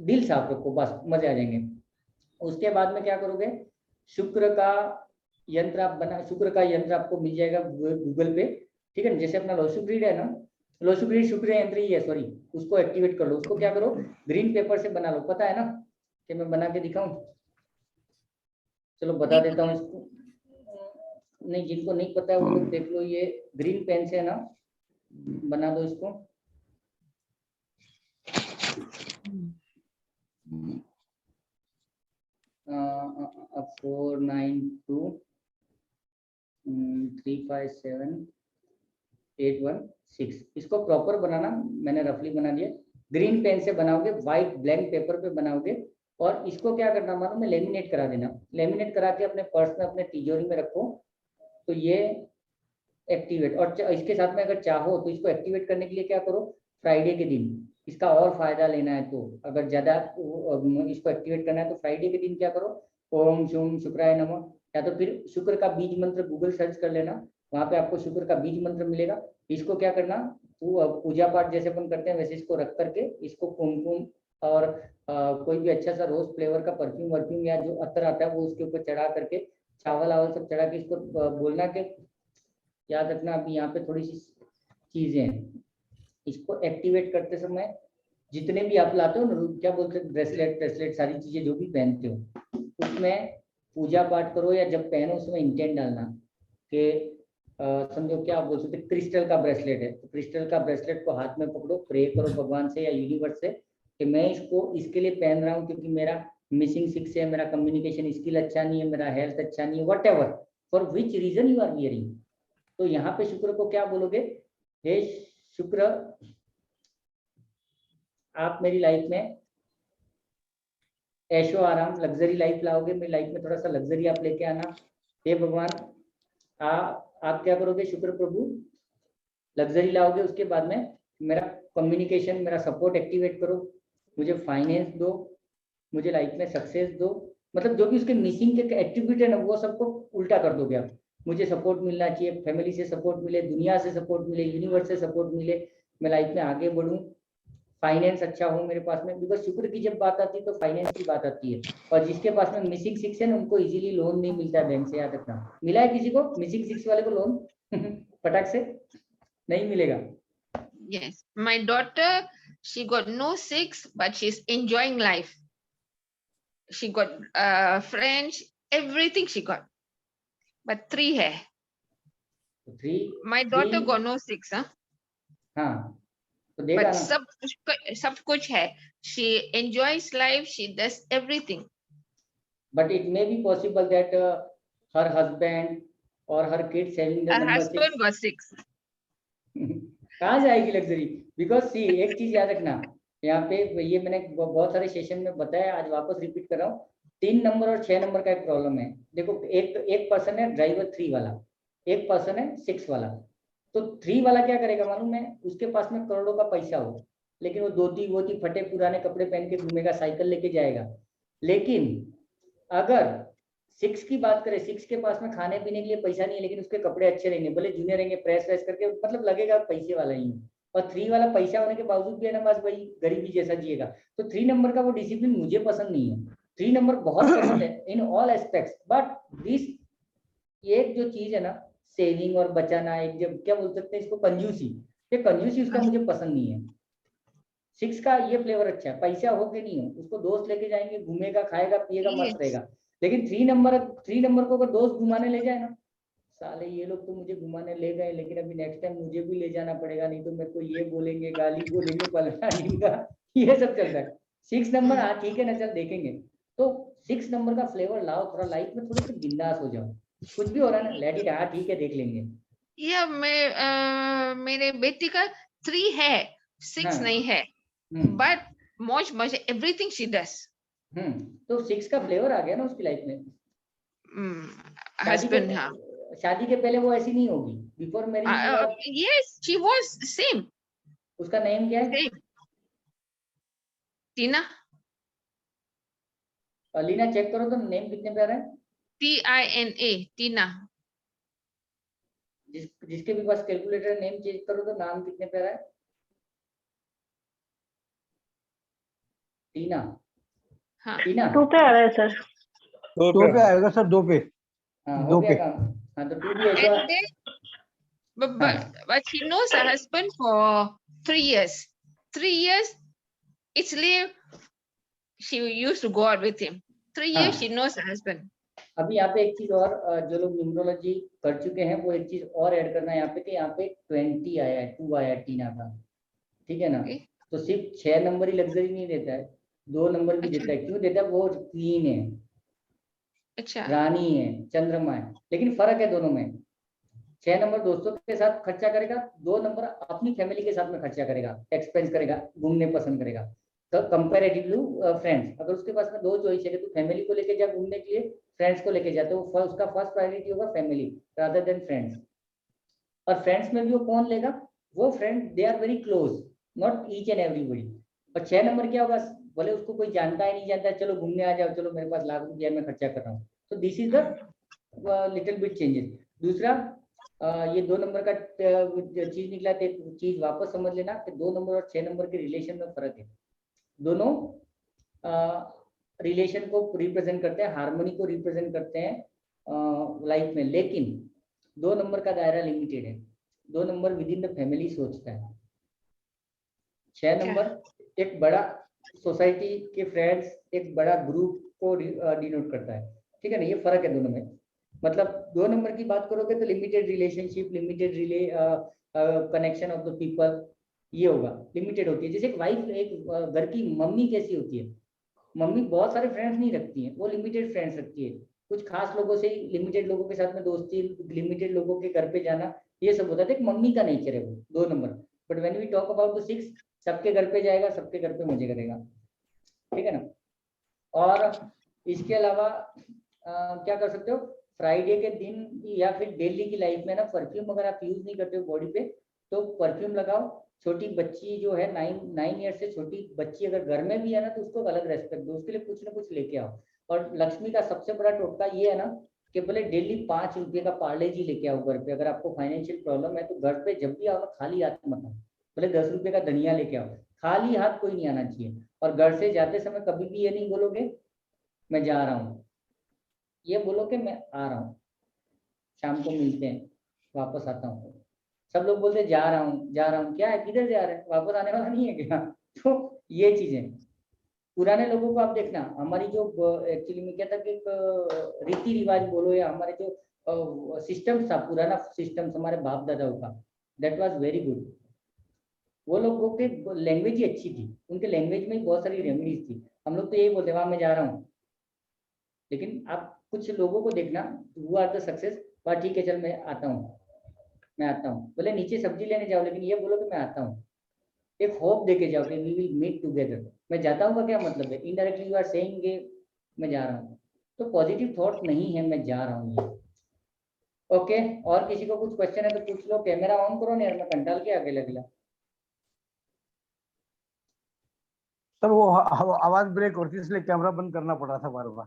दिल साफ रखो, बस मजे आ जाएंगे। उसके बाद में क्या करोगे, शुक्र का यंत्र आप बना, शुक्र का यंत्र आपको मिल जाएगा गूगल पे, ठीक है ना। जैसे अपना लोशुग्रीड है ना, लोशुग्रीड शुक्र यंत्र ही है, सॉरी, उसको एक्टिवेट कर लो। उसको क्या करो, ग्रीन पेपर से बना लो, पता है ना कि मैं बना के दिखाऊं, चलो बता देता हूँ इसको। नहीं, जिनको नहीं पता है वो लोग देख लो, ये ग्रीन पेन से है ना बना दो इसको। 492-357-816 इसको प्रॉपर बनाना, मैंने रफली बना दिया। ग्रीन पेन से बनाओगे, व्हाइट ब्लैंक पेपर पे बनाओगे, और इसको क्या करना मालूम है, लेमिनेट करा देना। लेमिनेट करा के अपने पर्स में, अपने तिजोरी में रखो, तो ये एक्टिवेट। और इसके साथ में अगर चाहो तो इसको एक्टिवेट करने के लिए क्या करो, फ्राइडे के दिन इसका और फायदा लेना है तो, अगर ज्यादा इसको एक्टिवेट करना है तो फ्राइडे के दिन क्या करो, ओम शुम शुक्राय नमः, या तो फिर शुक्र का बीज मंत्र गूगल सर्च कर लेना, वहां पे आपको शुक्र का बीज मंत्र मिलेगा। इसको क्या करना, पूजा पाठ जैसे अपन करते हैं वैसे इसको रख करके, इसको कुमकुम और कोई भी अच्छा सा रोज फ्लेवर का परफ्यूम वर्फ्यूम या जो अतर आता है वो उसके ऊपर चढ़ा करके, चावल आवल सब चढ़ा के इसको बोलना के, याद रखना अभी यहाँ पे थोड़ी सी चीजें हैं, इसको एक्टिवेट करते समय जितने भी आप लाते हो ना, क्या बोलते हैं, ब्रेसलेट ब्रेसलेट सारी चीजें जो भी पहनते हो, उसमें पूजा पाठ करो या जब पहनो उसमें इंटेंट डालना कि समझो क्या आप बोल सकते, क्रिस्टल का ब्रेसलेट है तो क्रिस्टल का ब्रेसलेट को हाथ में पकड़ो, प्रे करो भगवान से या यूनिवर्स से कि मैं इसको इसके लिए पहन रहा हूँ क्योंकि मेरा मिसिंग 6 है, मेरा कम्युनिकेशन स्किल अच्छा नहीं है, मेरा हेल्थ अच्छा नहीं है, whatever for which reason you are wearing. तो यहाँ पे शुक्र को क्या बोलोगे, हे शुक्र आप मेरी लाइफ में ऐशो आराम लग्जरी लाइफ लाओगे, मेरी लाइफ में थोड़ा सा लग्जरी आप लेके आना। हे भगवान आप क्या करोगे, शुक्र प्रभु लग्जरी लाओगे, उसके बाद में मेरा कम्युनिकेशन, मेरा सपोर्ट एक्टिवेट करो, मुझे फाइनेंस दो, मुझे लाइफ में सक्सेस दो, मतलब जो भी उसके मिसिंग के एट्रीब्यूट है ना वो सबको उल्टा कर दोगे आप। मुझे सपोर्ट मिलना चाहिए, फैमिली से सपोर्ट मिले, दुनिया से सपोर्ट मिले, यूनिवर्स से सपोर्ट मिले, मैं लाइफ में आगे बढ़ूं, फाइनेंस अच्छा हो मेरे पास में, बिकॉज शुक्र की जब बात आती है तो फाइनेंस की बात आती है। और जिसके पास में मिसिंग 6 है ना उनको इजीली लोन नहीं मिलता है बैंक से, याद रखना। मिला है किसी को मिसिंग 6 वाले को लोन फटाक से नहीं मिलेगा। Yes, my daughter, she got no 6, but she's enjoying life. She got friends, everything she got, but 3 hai. 3 My daughter got no 6, huh? हाँ तो देखा But ना, सब कुछ है. She enjoys life. She does everything. but it may be possible that her husband or her kids having the Her number 6 husband got 6. कहाँ जाएगी luxury, because सी एक चीज याद रखना, यहाँ पे ये मैंने बहुत सारे सेशन में बताया, आज वापस रिपीट कर रहा हूँ। 3 नंबर और 6 नंबर का एक प्रॉब्लम है। देखो एक पर्सन है ड्राइवर 3 वाला, एक पर्सन है 6 वाला। तो 3 वाला क्या करेगा मालूम है, उसके पास में करोड़ों का पैसा हो, लेकिन वो धोती फटे पुराने कपड़े पहन के घूमेगा, साइकिल लेके जाएगा। लेकिन अगर 6 की बात करें, 6 के पास में खाने पीने के लिए पैसा नहीं है लेकिन उसके कपड़े अच्छे रहेंगे, भले जूने रहेंगे, प्रेस व्रेस करके, मतलब लगेगा पैसे वाला ही है। और 3 वाला पैसा होने के बावजूद भी है ना बस भाई गरीबी जैसा जिएगा। तो 3 नंबर का वो डिसिप्लिन मुझे पसंद नहीं है। 3 नंबर बहुत पसंद है in all aspects, but this एक जो चीज है ना, सेविंग और बचाना, एक जब क्या बोल सकते हैं इसको, कंजूसी, ये कंजूसी उसका मुझे पसंद नहीं है। 6 का ये फ्लेवर अच्छा है, पैसा हो के नहीं हो, उसको दोस्त लेके जाएंगे, घूमेगा, खाएगा, पिएगा, मस्त रहेगा। लेकिन 3 नंबर को अगर दोस्त घुमाने ले जाए ना, साले ये लोग तो मुझे घुमाने ले गए लेकिन अभी नेक्स्ट टाइम मुझे भी ले जाना पड़ेगा, नहीं तो मेरे को ये बोलेंगे, गाली बोलेंगे, पलटा ढींगा, ये सब चलता है। 6 नंबर हाँ ठीक है ना, चल देखेंगे। तो 6 नंबर का फ्लेवर लाओ, थोड़ा लाइफ में थोड़े से बिंदास हो जाओ, कुछ भी हो रहा है ना लेट इट, हाँ ठीक है देख लेंगे। या मेरे बेटी का 3 है, 6 हाँ। नहीं है, but मौज मजे everything she does. तो 6 का फ्लेवर आ गया ना उसकी लाइफ में। Husband, हाँ। शादी के पहले वो ऐसी नहीं होगी, before marriage. Yes, she was same. उसका नेम क्या है? Same. टीना। लीना चेक करो तो नेम कितने पे आ रहा है, Tina, Tina. जिसके भी पास कैलकुलेटर नेम चेक करो तो नाम कितने पे आ रहा है, टीना। हाँ टीना 2 पे आ रहा है सर। 2 पे आएगा सर, 2 पे। हाँ हो 2 गया पे। काम। हाँ तो 2 भी है तो and then but she knows her husband for 3 years. 3 years इसलिए she used to go out with him. 3 years हाँ। she knows her husband. अभी यहाँ पे एक चीज और जो लोग न्यूमरोलॉजी कर चुके हैं वो एक चीज और ऐड करना है यहाँ पे कि यहाँ पे 20 आया है, 2 आया है टीना का, ठीक है ना। Okay. तो सिर्फ 6 नंबर ही लग्जरी नहीं देता है, 2 नंबर भी देता है। क्यों देता है, वो क्वीन है, अच्छा रानी है, चंद्रमा है, लेकिन फर्क है दोनों में। 6 नंबर दोस्तों के साथ खर्चा करेगा, 2 नंबर अपनी फैमिली के साथ में खर्चा करेगा, एक्सपेंस करेगा, घूमने पसंद करेगा। तो कंपेरेटिव टू फ्रेंड्स, अगर उसके पास में 2 चॉइस है कि तू फैमिली को लेके जा घूमने के लिए, फ्रेंड्स को लेके जा, तो उसका फर्स्ट प्रायोरिटी होगा फैमिली रादर देन फ्रेंड्स। और फ्रेंड्स में भी वो कौन लेगा, वो friend they are very close, not each and everybody. और 6 नंबर क्या होगा, बोले उसको कोई जानता है नहीं जानता है, चलो घूमने आ जाओ, चलो मेरे पास लाख रुपया मैं खर्चा कर रहा हूँ। तो this is the little bit changes. दूसरा ये 2 नंबर का चीज निकला, तो एक चीज वापस समझ लेना कि 2 नंबर और 6 नंबर के रिलेशन में फर्क है। दोनों रिलेशन को रिप्रेजेंट करते हैं, हार्मनी को रिप्रेजेंट करते हैं लाइफ में, लेकिन 2 नंबर का दायरा लिमिटेड है। 2 number with in the family सोचता है, 6 नंबर एक बड़ा सोसाइटी के फ्रेंड्स, एक बड़ा ग्रुप को डिनोट करता है, ठीक है ना। ये फर्क है दोनों में। मतलब 2 नंबर की बात करोगे तो limited relationship, limited connection of the people, ये होगा, लिमिटेड होती है। जैसे एक वाइफ, एक घर की मम्मी कैसी होती है, मम्मी बहुत सारे फ्रेंड्स नहीं रखती है, वो लिमिटेड फ्रेंड्स रखती है, कुछ खास लोगों से ही, लिमिटेड लोगों के साथ में दोस्ती, लिमिटेड लोगों के घर पे जाना, ये सब होता है। एक मम्मी का नेचर है वो 2 number. But when we talk about the 6, सबके घर पे जाएगा, सबके घर पे मजे करेगा, ठीक है ना। और इसके अलावा क्या कर सकते हो, फ्राइडे के दिन या फिर डेली की लाइफ में ना, परफ्यूम अगर आप यूज नहीं करते हो बॉडी पे तो परफ्यूम लगाओ। छोटी बच्ची जो है 9 ईयर से छोटी बच्ची अगर घर में भी है ना, तो उसको अलग रेस्पेक्ट दो, उसके लिए कुछ ना कुछ लेके आओ। और लक्ष्मी का सबसे बड़ा टोटका ये है ना कि बोले डेली 5 रुपये का पार्ले जी लेके आओ घर पे। अगर आपको फाइनेंशियल प्रॉब्लम है तो घर पे जब भी आओ ना, खाली हाथ मत आओ, बोले 10 रुपये का धनिया लेके आओ, खाली हाथ कोई नहीं आना चाहिए। और घर से जाते समय कभी भी ये नहीं बोलोगे मैं जा रहा हूँ, ये बोलो कि मैं आ रहा हूँ, शाम को मिलते हैं, वापस आता हूँ। सब लोग बोलते जा रहा हूँ जा रहा हूँ, क्या है, किधर जा रहे हैं, वापस आने वाला नहीं है क्या। तो ये चीजें पुराने लोगों को आप देखना, हमारी जो एक्चुअली में क्या था कि रीति रिवाज बोलो या हमारे जो सिस्टम था, पुराना सिस्टम हमारे बाप दादाओं का, दैट वाज वेरी गुड। वो लोगों के लैंग्वेज ही अच्छी थी, उनके लैंग्वेज में ही बहुत सारी रेमेडीज थी। हम लोग तो यही बोलते वहां मैं जा रहा हूँ, लेकिन आप कुछ लोगों को देखना हु आर द सक्सेस, पर ठीक है चल मैं आता हूँ, मैं आता हूँ, बोले नीचे सब्जी लेने जाओ, लेकिन ये बोलो कि मैं आता हूँ, एक होप देके जाओ कि वी विल मीट टुगेदर। मैं जाता हूँ का क्या मतलब है, इनडायरेक्टली यू आर सेइंग मैं जा रहा हूँ, तो पॉजिटिव थॉट नहीं है मैं जा रहा हूँ। ओके, और किसी को कुछ क्वेश्चन है तो पूछ लो। कैमरा ऑन करो ना यार, मैं कंटाल के आगे लगला। सर वो आवाज ब्रेक होती है इसलिए कैमरा बंद करना पड़ा था बार बार,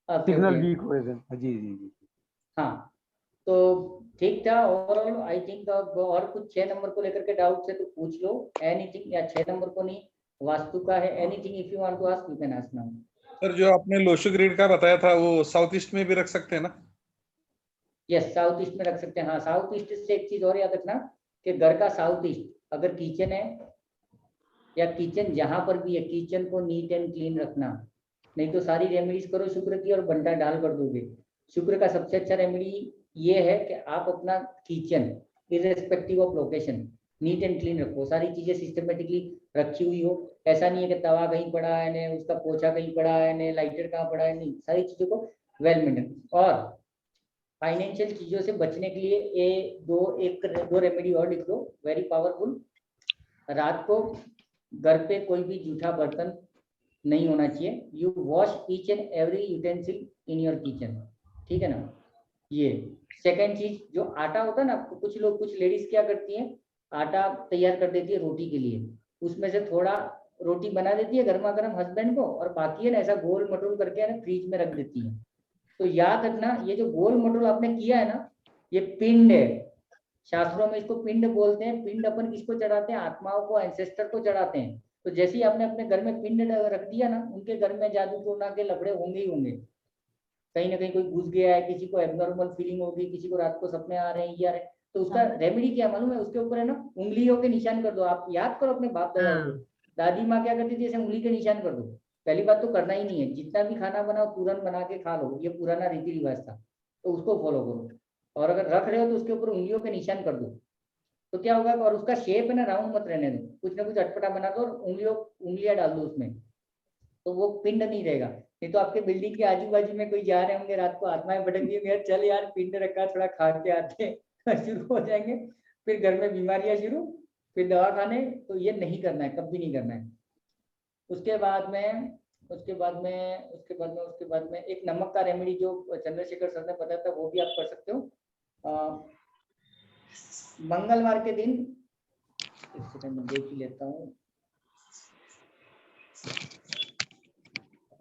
सिग्नल वीक हो गए। जी जी जी हाँ, तो ठीक था ओवरऑल आई थिंक। और कुछ 6 नंबर को लेकर के डाउट है तो पूछ लो एनीथिंग, या 6 नंबर को नहीं, वास्तु का है, anything if you want to ask you can ask now. Sir जो आपने लोशो ग्रिड का बताया था वो साउथ ईस्ट में भी रख सकते हैं ना? यस, साउथ ईस्ट में रख सकते हैं। हाँ, साउथ ईस्ट से एक चीज और याद रखना कि घर का साउथ ईस्ट अगर किचन है, या किचन जहां पर भी है, किचन को नीट एंड क्लीन रखना, नहीं तो सारी रेमेडीज करो शुक्र की और बंटा डाल कर दोगे। शुक्र का सबसे अच्छा रेमेडी ये है कि आप अपना kitchen irrespective of location neat and clean रखो, सारी चीजें सिस्टमेटिकली रखी हुई हो। ऐसा नहीं है कि तवा कहीं पड़ा है ने, उसका पोछा कहीं पड़ा है ने, लाइटर कहाँ पड़ा है, नहीं, सारी चीजों को वेल मेंटेन। और फाइनेंशियल चीजों से बचने के लिए दो रेमेडी और लिख लो, वेरी पावरफुल। रात को घर पे कोई भी जूठा बर्तन नहीं होना चाहिए। You wash each and every utensil in your kitchen, ठीक है ना। ये सेकंड चीज, जो आटा होता है ना, कुछ लेडीज क्या करती हैं, आटा तैयार कर देती है रोटी के लिए, उसमें से थोड़ा रोटी बना देती है गर्मा गर्म हस्बैंड को, और बाकी है ना ऐसा गोल मटोल करके है ना फ्रिज में रख देती है। तो याद रखना ये जो गोल मटोल आपने किया है ना, ये पिंड है। शास्त्रों में इसको पिंड बोलते हैं। पिंड अपन किसको चढ़ाते हैं? आत्माओं को, एंसेस्टर को चढ़ाते हैं। तो जैसे ही आपने अपने घर में पिंड रख दिया ना, उनके घर में जादू टोना के लफड़े होंगे ही होंगे। कहीं ना कहीं कोई घुस गया है, किसी को एबनॉर्मल फीलिंग होगी, किसी को रात को सपने आ रहे हैं, ये आ रहे हैं, तो उसका रेमेडी क्या मालूम है? उसके ऊपर है ना उंगलियों के निशान कर दो। आप याद करो अपने बाप दादा को, दादी माँ क्या करती थी, ऐसे उंगली के निशान कर दो। पहली बात तो करना ही नहीं है, जितना भी खाना बनाओ तुरंत बना के खा लो, ये पुराना रीति रिवाज था, तो उसको फॉलो करो। और अगर रख रहे हो तो उसके ऊपर उंगलियों के निशान कर दो, तो क्या होगा? और उसका शेप है ना राउंड मत रहने दो, कुछ ना कुछ अटपटा बना दो और उंगलियां डाल दो उसमें, तो वो पिंड नहीं रहेगा। नहीं तो आपके बिल्डिंग के आजू बाजू में कोई जा रहे होंगे, रात को आत्माएं भटक रही होंगी, यार चल यार पिंड रखा, थोड़ा खा के आते हैं शुरू हो जाएंगे, फिर घर में बीमारियां शुरू, फिर दवा खाने। तो ये नहीं करना है, कभी नहीं करना है। उसके बाद में एक नमक का रेमेडी जो चंद्रशेखर सर ने बताया था, वो भी आप कर सकते हो। मंगलवार के दिन, एक सेकंड में देख ही लेता हूँ,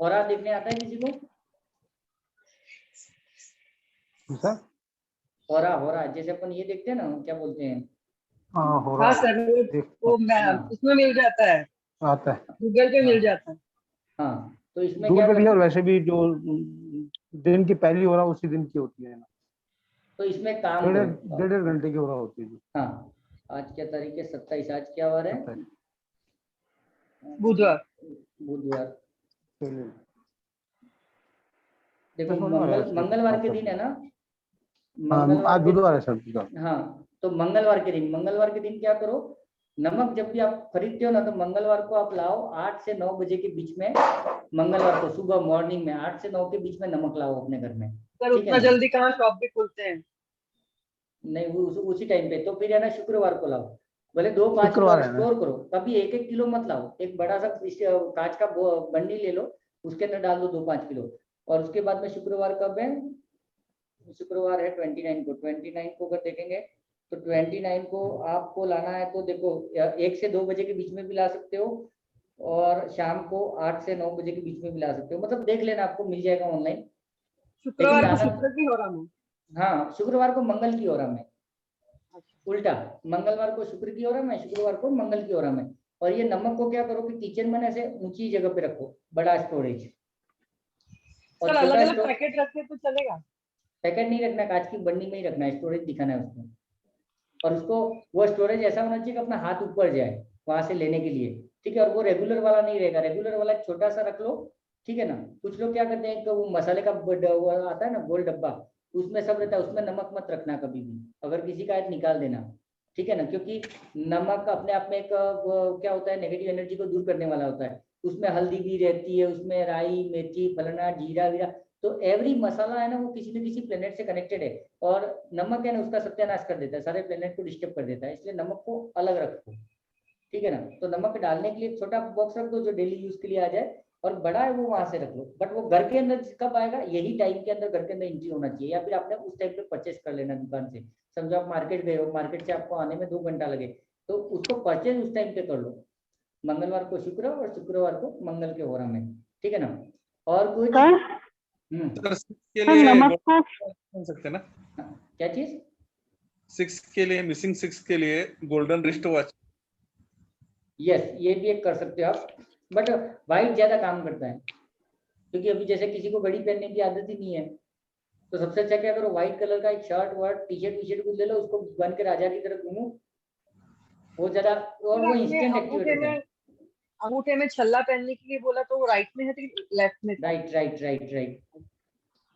होरा देखने आता है किसी को? होरा जैसे अपन ये देखते हैं ना, क्या बोलते हैं? हाँ सर, वो उसमें मिल जाता है, आता है, गूगल पे मिल जाता है। हाँ, तो इसमें दूर क्या पे भी है, और करना? वैसे भी जो दिन की पहली हो रहा उसी दिन की होती है ना, तो इसमें काम करो। डेढ़ घंटे की हो रहा होती है। हाँ, आज क्या तारीख है? 27। आज क्या वार है? बुधवार। देखो मंगलवार के दिन है ना, आज बुधवार है सर। हाँ, तो मंगलवार के दिन क्या करो? नमक जब भी आप खरीदते हो ना, तो मंगलवार को आप लाओ 8 से 9 बजे के बीच में। मंगलवार को सुबह मॉर्निंग में 8 से 9 के बीच में नमक लाओ अपने घर में। सर उतना जल्दी कहाँ शॉप भी खुलते हैं? नहीं, वो उसी टाइम पे। तो फिर है ना शुक्रवार को लाओ, भले 2-5 किलो स्टोर करो, कभी 1-1 किलो मत लाओ। एक बड़ा सा कांच का बंडी ले लो, उसके अंदर डाल दो 2-5 किलो। और उसके बाद में शुक्रवार कब है? शुक्रवार है 29 को। 29 को अगर देखेंगे तो 29 को आपको लाना है, तो देखो 1 से 2 बजे के बीच में भी ला सकते हो, और शाम को 8 से 9 बजे के बीच में भी ला सकते हो। मतलब देख लेना, आपको मिल जाएगा ऑनलाइन। शुक्रवार को शुक्र की हो रहा हूँ। हाँ, शुक्रवार को मंगल की हो रहा मैं, उल्टा। मंगलवार को शुक्र की हो रहा मैं, शुक्रवार को मंगल की हो रहा मैं। और ये नमक को क्या करो कि किचन में ऐसे ऊंची जगह पे रखो, बड़ा स्टोरेज। और अलग-अलग पैकेट रखे तो चलेगा? पैकेट नहीं रखना, कांच की बन्नी में ही रखना है, स्टोरेज दिखाना है उसको। और उसको वो स्टोरेज ऐसा होना चाहिए कि अपना हाथ ऊपर जाए वहां से लेने के लिए, ठीक है? और वो रेगुलर वाला नहीं रहेगा, रेगुलर वाला छोटा सा रख लो, ठीक है ना? कुछ लोग क्या करते हैं कि वो मसाले का वो आता है ना गोल डब्बा, उसमें सब रहता है, उसमें नमक मत रखना कभी भी। अगर किसी का है निकाल देना, ठीक है ना? क्योंकि नमक अपने आप में एक क्या होता है, नेगेटिव एनर्जी को दूर करने वाला होता है। उसमें हल्दी भी रहती है, उसमें राई, मेथी, फलना, जीरा वीरा, तो एवरी मसाला है ना वो किसी न किसी प्लेनेट से कनेक्टेड है। और नमक है ना उसका सत्यानाश कर देता है, सारे प्लेनेट को डिस्टर्ब कर देता है। इसलिए नमक को अलग रखो, ठीक है ना? तो नमक डालने के लिए छोटा बॉक्स रख दो जो डेली यूज के लिए आ जाए, और बड़ा है वो वहां से रख लो। बट वो घर के अंदर कब आएगा? यही टाइम के अंदर घर के अंदर एंट्री होना चाहिए, या फिर आपने उस टाइम पे परचेस कर लेना दुकान से। समझो आप मार्केट गए हो, मार्केट से आपको आने में 2 घंटा लगे, तो उसको परचेज उस टाइम पे कर लो। मंगलवार को शुक्र और शुक्रवार को मंगल के होरा में, ठीक है ना? और कुछ? के लिए नमस्कार सकते ना? क्या चीज? 6 के लिए, मिसिंग 6 के लिए गोल्डन रिस्ट वॉच। यस, ये भी एक कर सकते हो आप, बट वाइट ज्यादा काम करता है। क्योंकि अभी जैसे किसी को घड़ी पहनने की आदत ही नहीं है, तो सबसे अच्छा क्या करो, व्हाइट कलर का एक शर्ट वर्ट टी शर्ट कुछ ले लो, उसको बन के राजा की तरह घूमो, वो ज्यादा, और वो इंस्टेंट एक्टिवेट होता है। अंगूठे में छल्ला पहनने के लिए बोला तो वो राइट में है कि लेफ्ट में? राइट।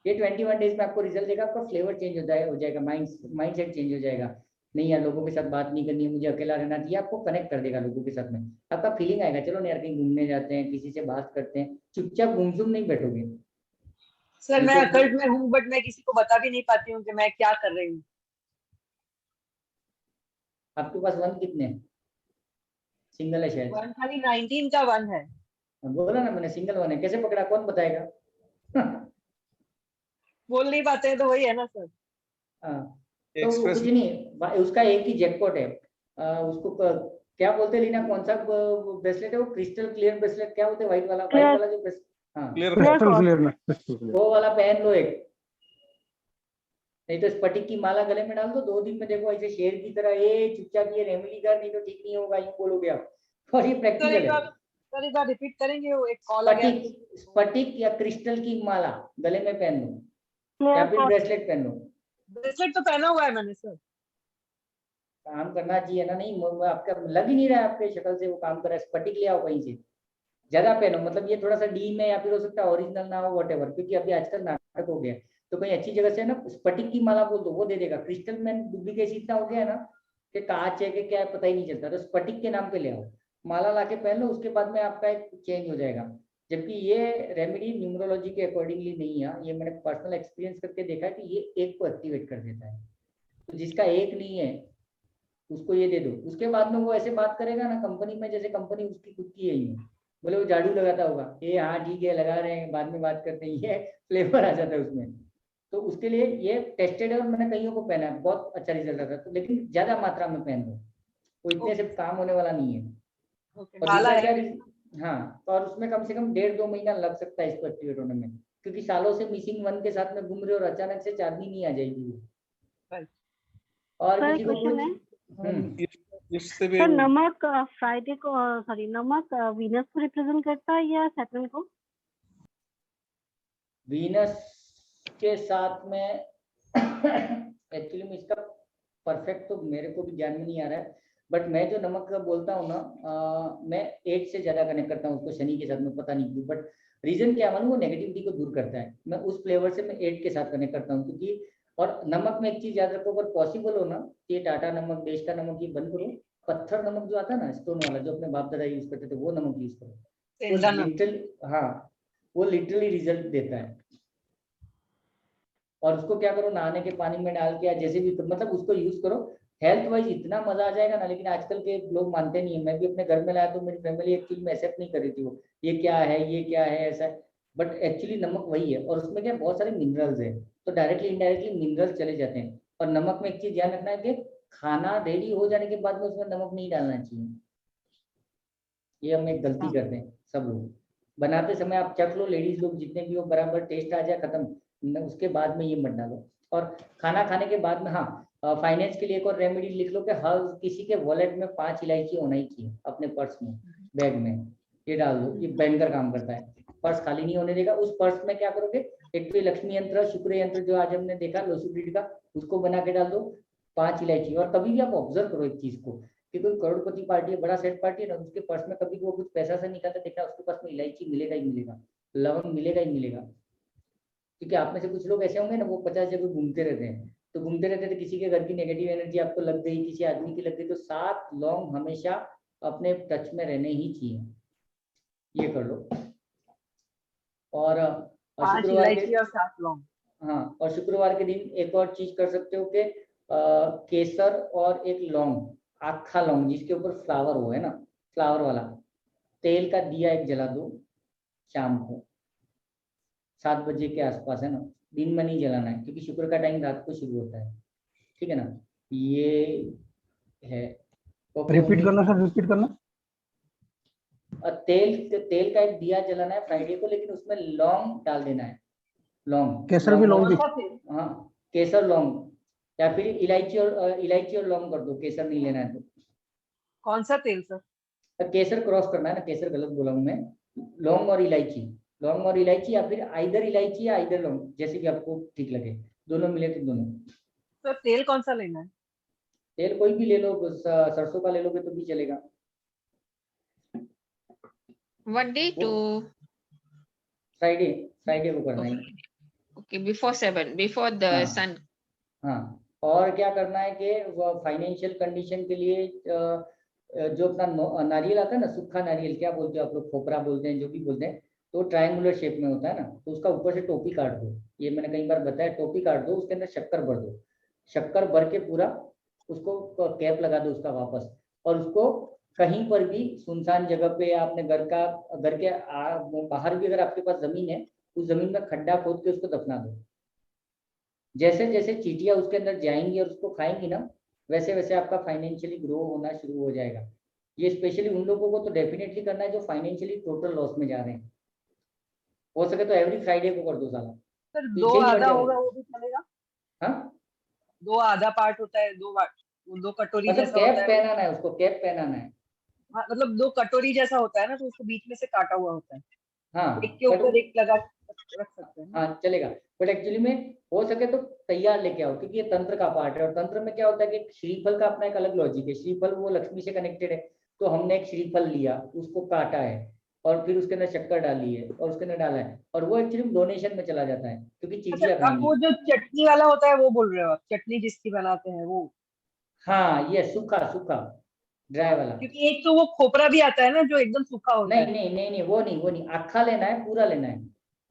ये 21 डेज में आपको रिजल्ट देगा, आपका फ्लेवर चेंज हो जाएगा, माइंड सेट चेंज हो जाएगा। नहीं यार, लोगों के साथ बात नहीं करनी है, मुझे अकेला रहना चाहिए, आपको कनेक्ट कर देगा लोगों के साथ में। आपका फीलिंग आएगा, चलो ना यार कहीं घूमने जाते हैं, किसी से बात करते हैं, चुपचाप गुमसुम नहीं बैठोगे। सर मैं अकल्ट में हूँ, बट मैं किसी को बता भी नहीं पाती हूँ कि मैं क्या कर रही हूँ। आपके पास 1 कितने? सिंगल है शायद। 1 खाली 19 का 1 है। बोला ना मैंने, सिंगल 1 है। कैसे पकड़ा, कौन बताएगा? बोल नहीं पाते हैं तो वही है ना सर। तो कुछ नहीं, उसका एक ही जैकपॉट है। उसको क्या बोलते हैं लीना, कौन सा ब्रेसलेट है वो? क्रिस्टल क्लियर ब्रेसलेट, क्या बोलते हैं? व्हाइट वाला जो ब्रेसलेट, हाँ क्लियर क्रिस्टल क्रॉस। क्लियर में crystal clear। वो वाला पहन लो एक। नहीं तो स्फटिक की माला गले में डाल दो, 2 दिन में देखो ऐसे शेर की तरह ए चुपचाप ये रेमेडी कर, नहीं तो ठीक नहीं होगा, यूं बोलोगे आप। और ये सर प्रैक्टिकल एक है। बार सर एक बार रिपीट करेंगे, वो एक कॉल आ गया। स्फटिक या क्रिस्टल की माला गले में पहन लो, क्लियर या फिर क्रॉस। ब्रेसलेट पहन लो। ब्रेसलेट तो पहना हुआ है मैंने सर। काम करना चाहिए ना, नहीं आपका लग ही नहीं रहा है आपके शक्ल से वो काम कर रहा है। स्फटिक ले आओ कहीं से, ज्यादा पहनो, मतलब ये थोड़ा सा डी में, या फिर हो सकता है ओरिजिनल ना हो, वॉटेवर, क्योंकि अभी आजकल नाटक हो गया है। तो कहीं अच्छी जगह से ना स्फटिक की माला बोल दो, वो दे देगा। क्रिस्टल में डुप्लीकेसी इतना हो गया है ना कि कांच है कि क्या है पता ही नहीं चलता। तो स्फटिक के नाम पे ले आओ, माला ला के पहन लो, उसके बाद में आपका एक चेंज हो जाएगा। जबकि ये रेमेडी न्यूमरोलॉजी के अकॉर्डिंगली नहीं है, ये मैंने पर्सनल एक्सपीरियंस करके देखा है कि ये एक को एक्टिवेट कर देता है। तो जिसका एक नहीं है उसको ये दे दो, उसके बाद में वो ऐसे बात करेगा ना कंपनी में, जैसे कंपनी उसकी खुद की यही है। बोले वो झाड़ू लगाता होगा, ये हाँ ठीक है लगा रहे हैं, बाद में बात करते हैं, ये फ्लेवर आ जाता है उसमें। तो उसके लिए ये टेस्टेड है और मैंने कईयों को पहना है, बहुत अच्छा रिजल्ट आता है। तो लेकिन ज्यादा मात्रा में पहन लो, वो इतने से काम होने वाला नहीं है। ओके, और माला दूसरा है। क्या, हाँ, तो और उसमें कम से कम 1.5-2 महीना लग सकता है इसको एक्टिवेट होने में, क्योंकि सालों से मिसिंग वन के साथ में घूम रहे हो और अचानक से चांदनी नहीं आ जाएगी वो। Right. और सर किसी को क्वेश्चन है कुछ इससे भी सर, नमक फ्राइडे को, सॉरी, नमक वीनस को रिप्रेजेंट करता है या सैटर्न को? वीनस के साथ में एक्चुअली में इसका परफेक्ट तो मेरे को भी ध्यान में नहीं आ रहा है, बट मैं जो नमक का बोलता हूँ ना, मैं 8 से ज्यादा कनेक्ट करता हूँ उसको शनि के साथ में, पता नहीं क्यों, बट रीजन क्या मालूम, वो नेगेटिविटी को दूर करता है। मैं उस फ्लेवर से मैं 8 के साथ कनेक्ट करता हूँ, क्योंकि और नमक में एक चीज याद रखो, अगर पॉसिबल हो ना, ये टाटा नमक, देश का नमक, ये बंद करो। पत्थर नमक जो आता है ना, स्टोन वाला, जो अपने बाप दादा यूज करते थे, वो नमक यूज करो। सेंधा वो नमक। लिटरली, हाँ, वो लिटरली रिजल्ट देता है। और उसको क्या करो, नहाने के पानी में डाल के या जैसे भी, मतलब उसको यूज करो, हेल्थ वाइज इतना मजा आ जाएगा ना। लेकिन आजकल के लोग मानते नहीं है। मैं भी अपने घर में लाया तो मेरी फैमिली एक्चुअली में एक्सेप्ट नहीं कर रही थी, वो ये क्या है, ये क्या है, ऐसा। बट एक्चुअली नमक वही है, और उसमें क्या बहुत सारे मिनरल्स है, तो डायरेक्टली इनडायरेक्टली मिनरल्स चले जाते हैं। और नमक में एक चीज ध्यान रखना है कि खाना रेडी हो जाने के बाद में उसमें नमक नहीं डालना चाहिए। ये हम एक गलती करते हैं सब लोग। बनाते समय आप चख लो, लेडीज लोग जितने भी हो, बराबर टेस्ट आ जाए, खत्म, उसके बाद में ये मत डालो। और खाना खाने के बाद में, हाँ, फाइनेंस के लिए एक और रेमेडी लिख लो कि हर किसी के वॉलेट में 5 इलायची होना ही चाहिए, अपने पर्स में, बैग में, ये डाल दो। ये बैंकर काम करता है, पर्स खाली नहीं होने देगा। उस पर्स में क्या करोगे, एक तो लक्ष्मी यंत्र, शुक्र यंत्र जो आज हमने देखा लोसुब्रीड का, उसको बना के डाल दो, 5 इलायची। और कभी भी आप ऑब्जर्व करो एक चीज को, कि कोई करोड़पति पार्टी है, बड़ा सेट पार्टी है ना, उसके पर्स में कभी वो कुछ पैसा से निकालता देखना, उसके पास में इलायची मिलेगा ही मिलेगा, लवंग मिलेगा ही मिलेगा। क्योंकि आप में से कुछ लोग ऐसे होंगे ना, वो 50 जगह घूमते रहते हैं, तो घूमते रहते तो किसी के घर की नेगेटिव एनर्जी आपको लग गई, किसी आदमी की लग गई, तो 7 लौंग हमेशा अपने टच में रहने ही चाहिए। ये कर लो। और 5 शुक्रवार इलायची के, और 7 लौंग। हाँ, और शुक्रवार के दिन एक और चीज कर सकते हो कि केसर और एक लौंग, आखा लौंग जिसके ऊपर फ्लावर हो, है ना, फ्लावर वाला, तेल का दिया एक जला दो शाम को 7 बजे के आसपास, है ना। दिन में नहीं जलाना है, क्योंकि शुक्र का टाइम रात को शुरू होता है, ठीक है ना। ये है। रिपीट करना सर, रिपीट करना। तेल का एक दिया जलाना है फ्राइडे को, लेकिन उसमें लौंग डाल देना है, लौंग, केसर भी लौंग भी। हाँ, केसर लौंग, या फिर इलायची और लौंग कर दो, केसर नहीं लेना है तो। कौन सा तेल सर? केसर क्रॉस करना है ना, केसर गलत बोला हूँ मैं। लौंग और इलायची, लौंग और इलायची, या फिर आइदर इलायची या आइदर लौंग, जैसे भी आपको ठीक लगे, दोनों मिले तो दोनों। सर तेल कौन सा लेना है? तेल कोई भी ले लो, सरसों का ले लोगे तो भी चलेगा। What day to? Friday, Friday को करना है। Okay, before 7, before the हाँ। sun. हाँ, और क्या करना है कि वो फाइनेंशियल कंडीशन के लिए जो अपना नारियल आता है ना, सूखा नारियल, क्या बोलते हो आप लोग, खोपरा बोलते हैं, जो भी बोलते हैं, तो ट्रायंगुलर शेप में होता है ना, तो उसका ऊपर से टोपी काट दो। ये मैंने कई बार बताया, टोपी काट दो, उसके अंदर शक्कर भर दो, शक्कर भर के पूरा उसको कैप लगा दो उसका वापस। और उसको कहीं पर भी सुनसान जगह पे, या अपने घर के बाहर भी अगर आपके पास जमीन है, उस जमीन में खड्डा खोद के उसको दफना दो। जैसे जैसे चींटियां उसके अंदर जाएंगी और उसको खाएंगी ना, वैसे वैसे आपका फाइनेंशियली ग्रो होना शुरू हो जाएगा। ये स्पेशली उन लोगों को तो डेफिनेटली करना है जो फाइनेंशियली टोटल लॉस में जा रहे हैं। हो सके तो एवरी फ्राइडे को कर दो साला। सर पीछे दो ही पड़ आधा जाओ। होगा वो भी चलेगा? हाँ, दो आधा पार्ट होता है, दो कटोरी मतलब जैसा कैप होता है। पहनाना है उसको, कैप पहनाना है। हाँ, मतलब दो कटोरी जैसा होता है ना, तो उसको बीच में से काटा हुआ होता है, हाँ एक के ऊपर एक लगा रख सकते हैं ना? हाँ चलेगा, बट एक्चुअली में हो सके तो तैयार लेके आओ, क्योंकि ये तंत्र का पार्ट है और तंत्र में क्या होता है कि श्रीफल का अपना एक अलग लॉजिक है। श्रीफल वो लक्ष्मी से कनेक्टेड है, तो हमने एक श्रीफल लिया, उसको काटा है और फिर उसके अंदर शक्कर डाली है और उसके अंदर डाला है, और वो एक्चुअली डोनेशन में चला जाता है, क्योंकि अच्छा, चीटियां अब खाएंगी। वो जो चटनी वाला होता है वो बोल रहे हो आप? चटनी जिसकी बनाते हैं वो? हाँ ये सूखा सूखा ड्राई वाला। क्योंकि एक तो वो खोपरा भी आता है ना जो एकदम सूखा होता नहीं है। नहीं नहीं नहीं, वो नहीं, अक्खा लेना है, पूरा लेना है।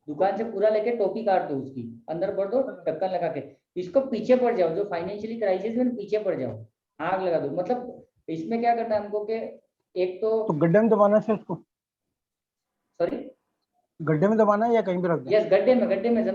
दुकान से पूरा लेके टोपी काट दो, उसकी अंदर भर दो ढक्कन लगा के। इसको पीछे पड़ जाओ, जो फाइनेंशियली क्राइसिस में पीछे पड़ जाओ, आग लगा दो। मतलब इसमें क्या करना है हमको कि एक तो गड्ढे में दबाना है उसको, सॉरी, गड्ढे में दबाना है या कहीं भी रख दें? यस गड्ढे में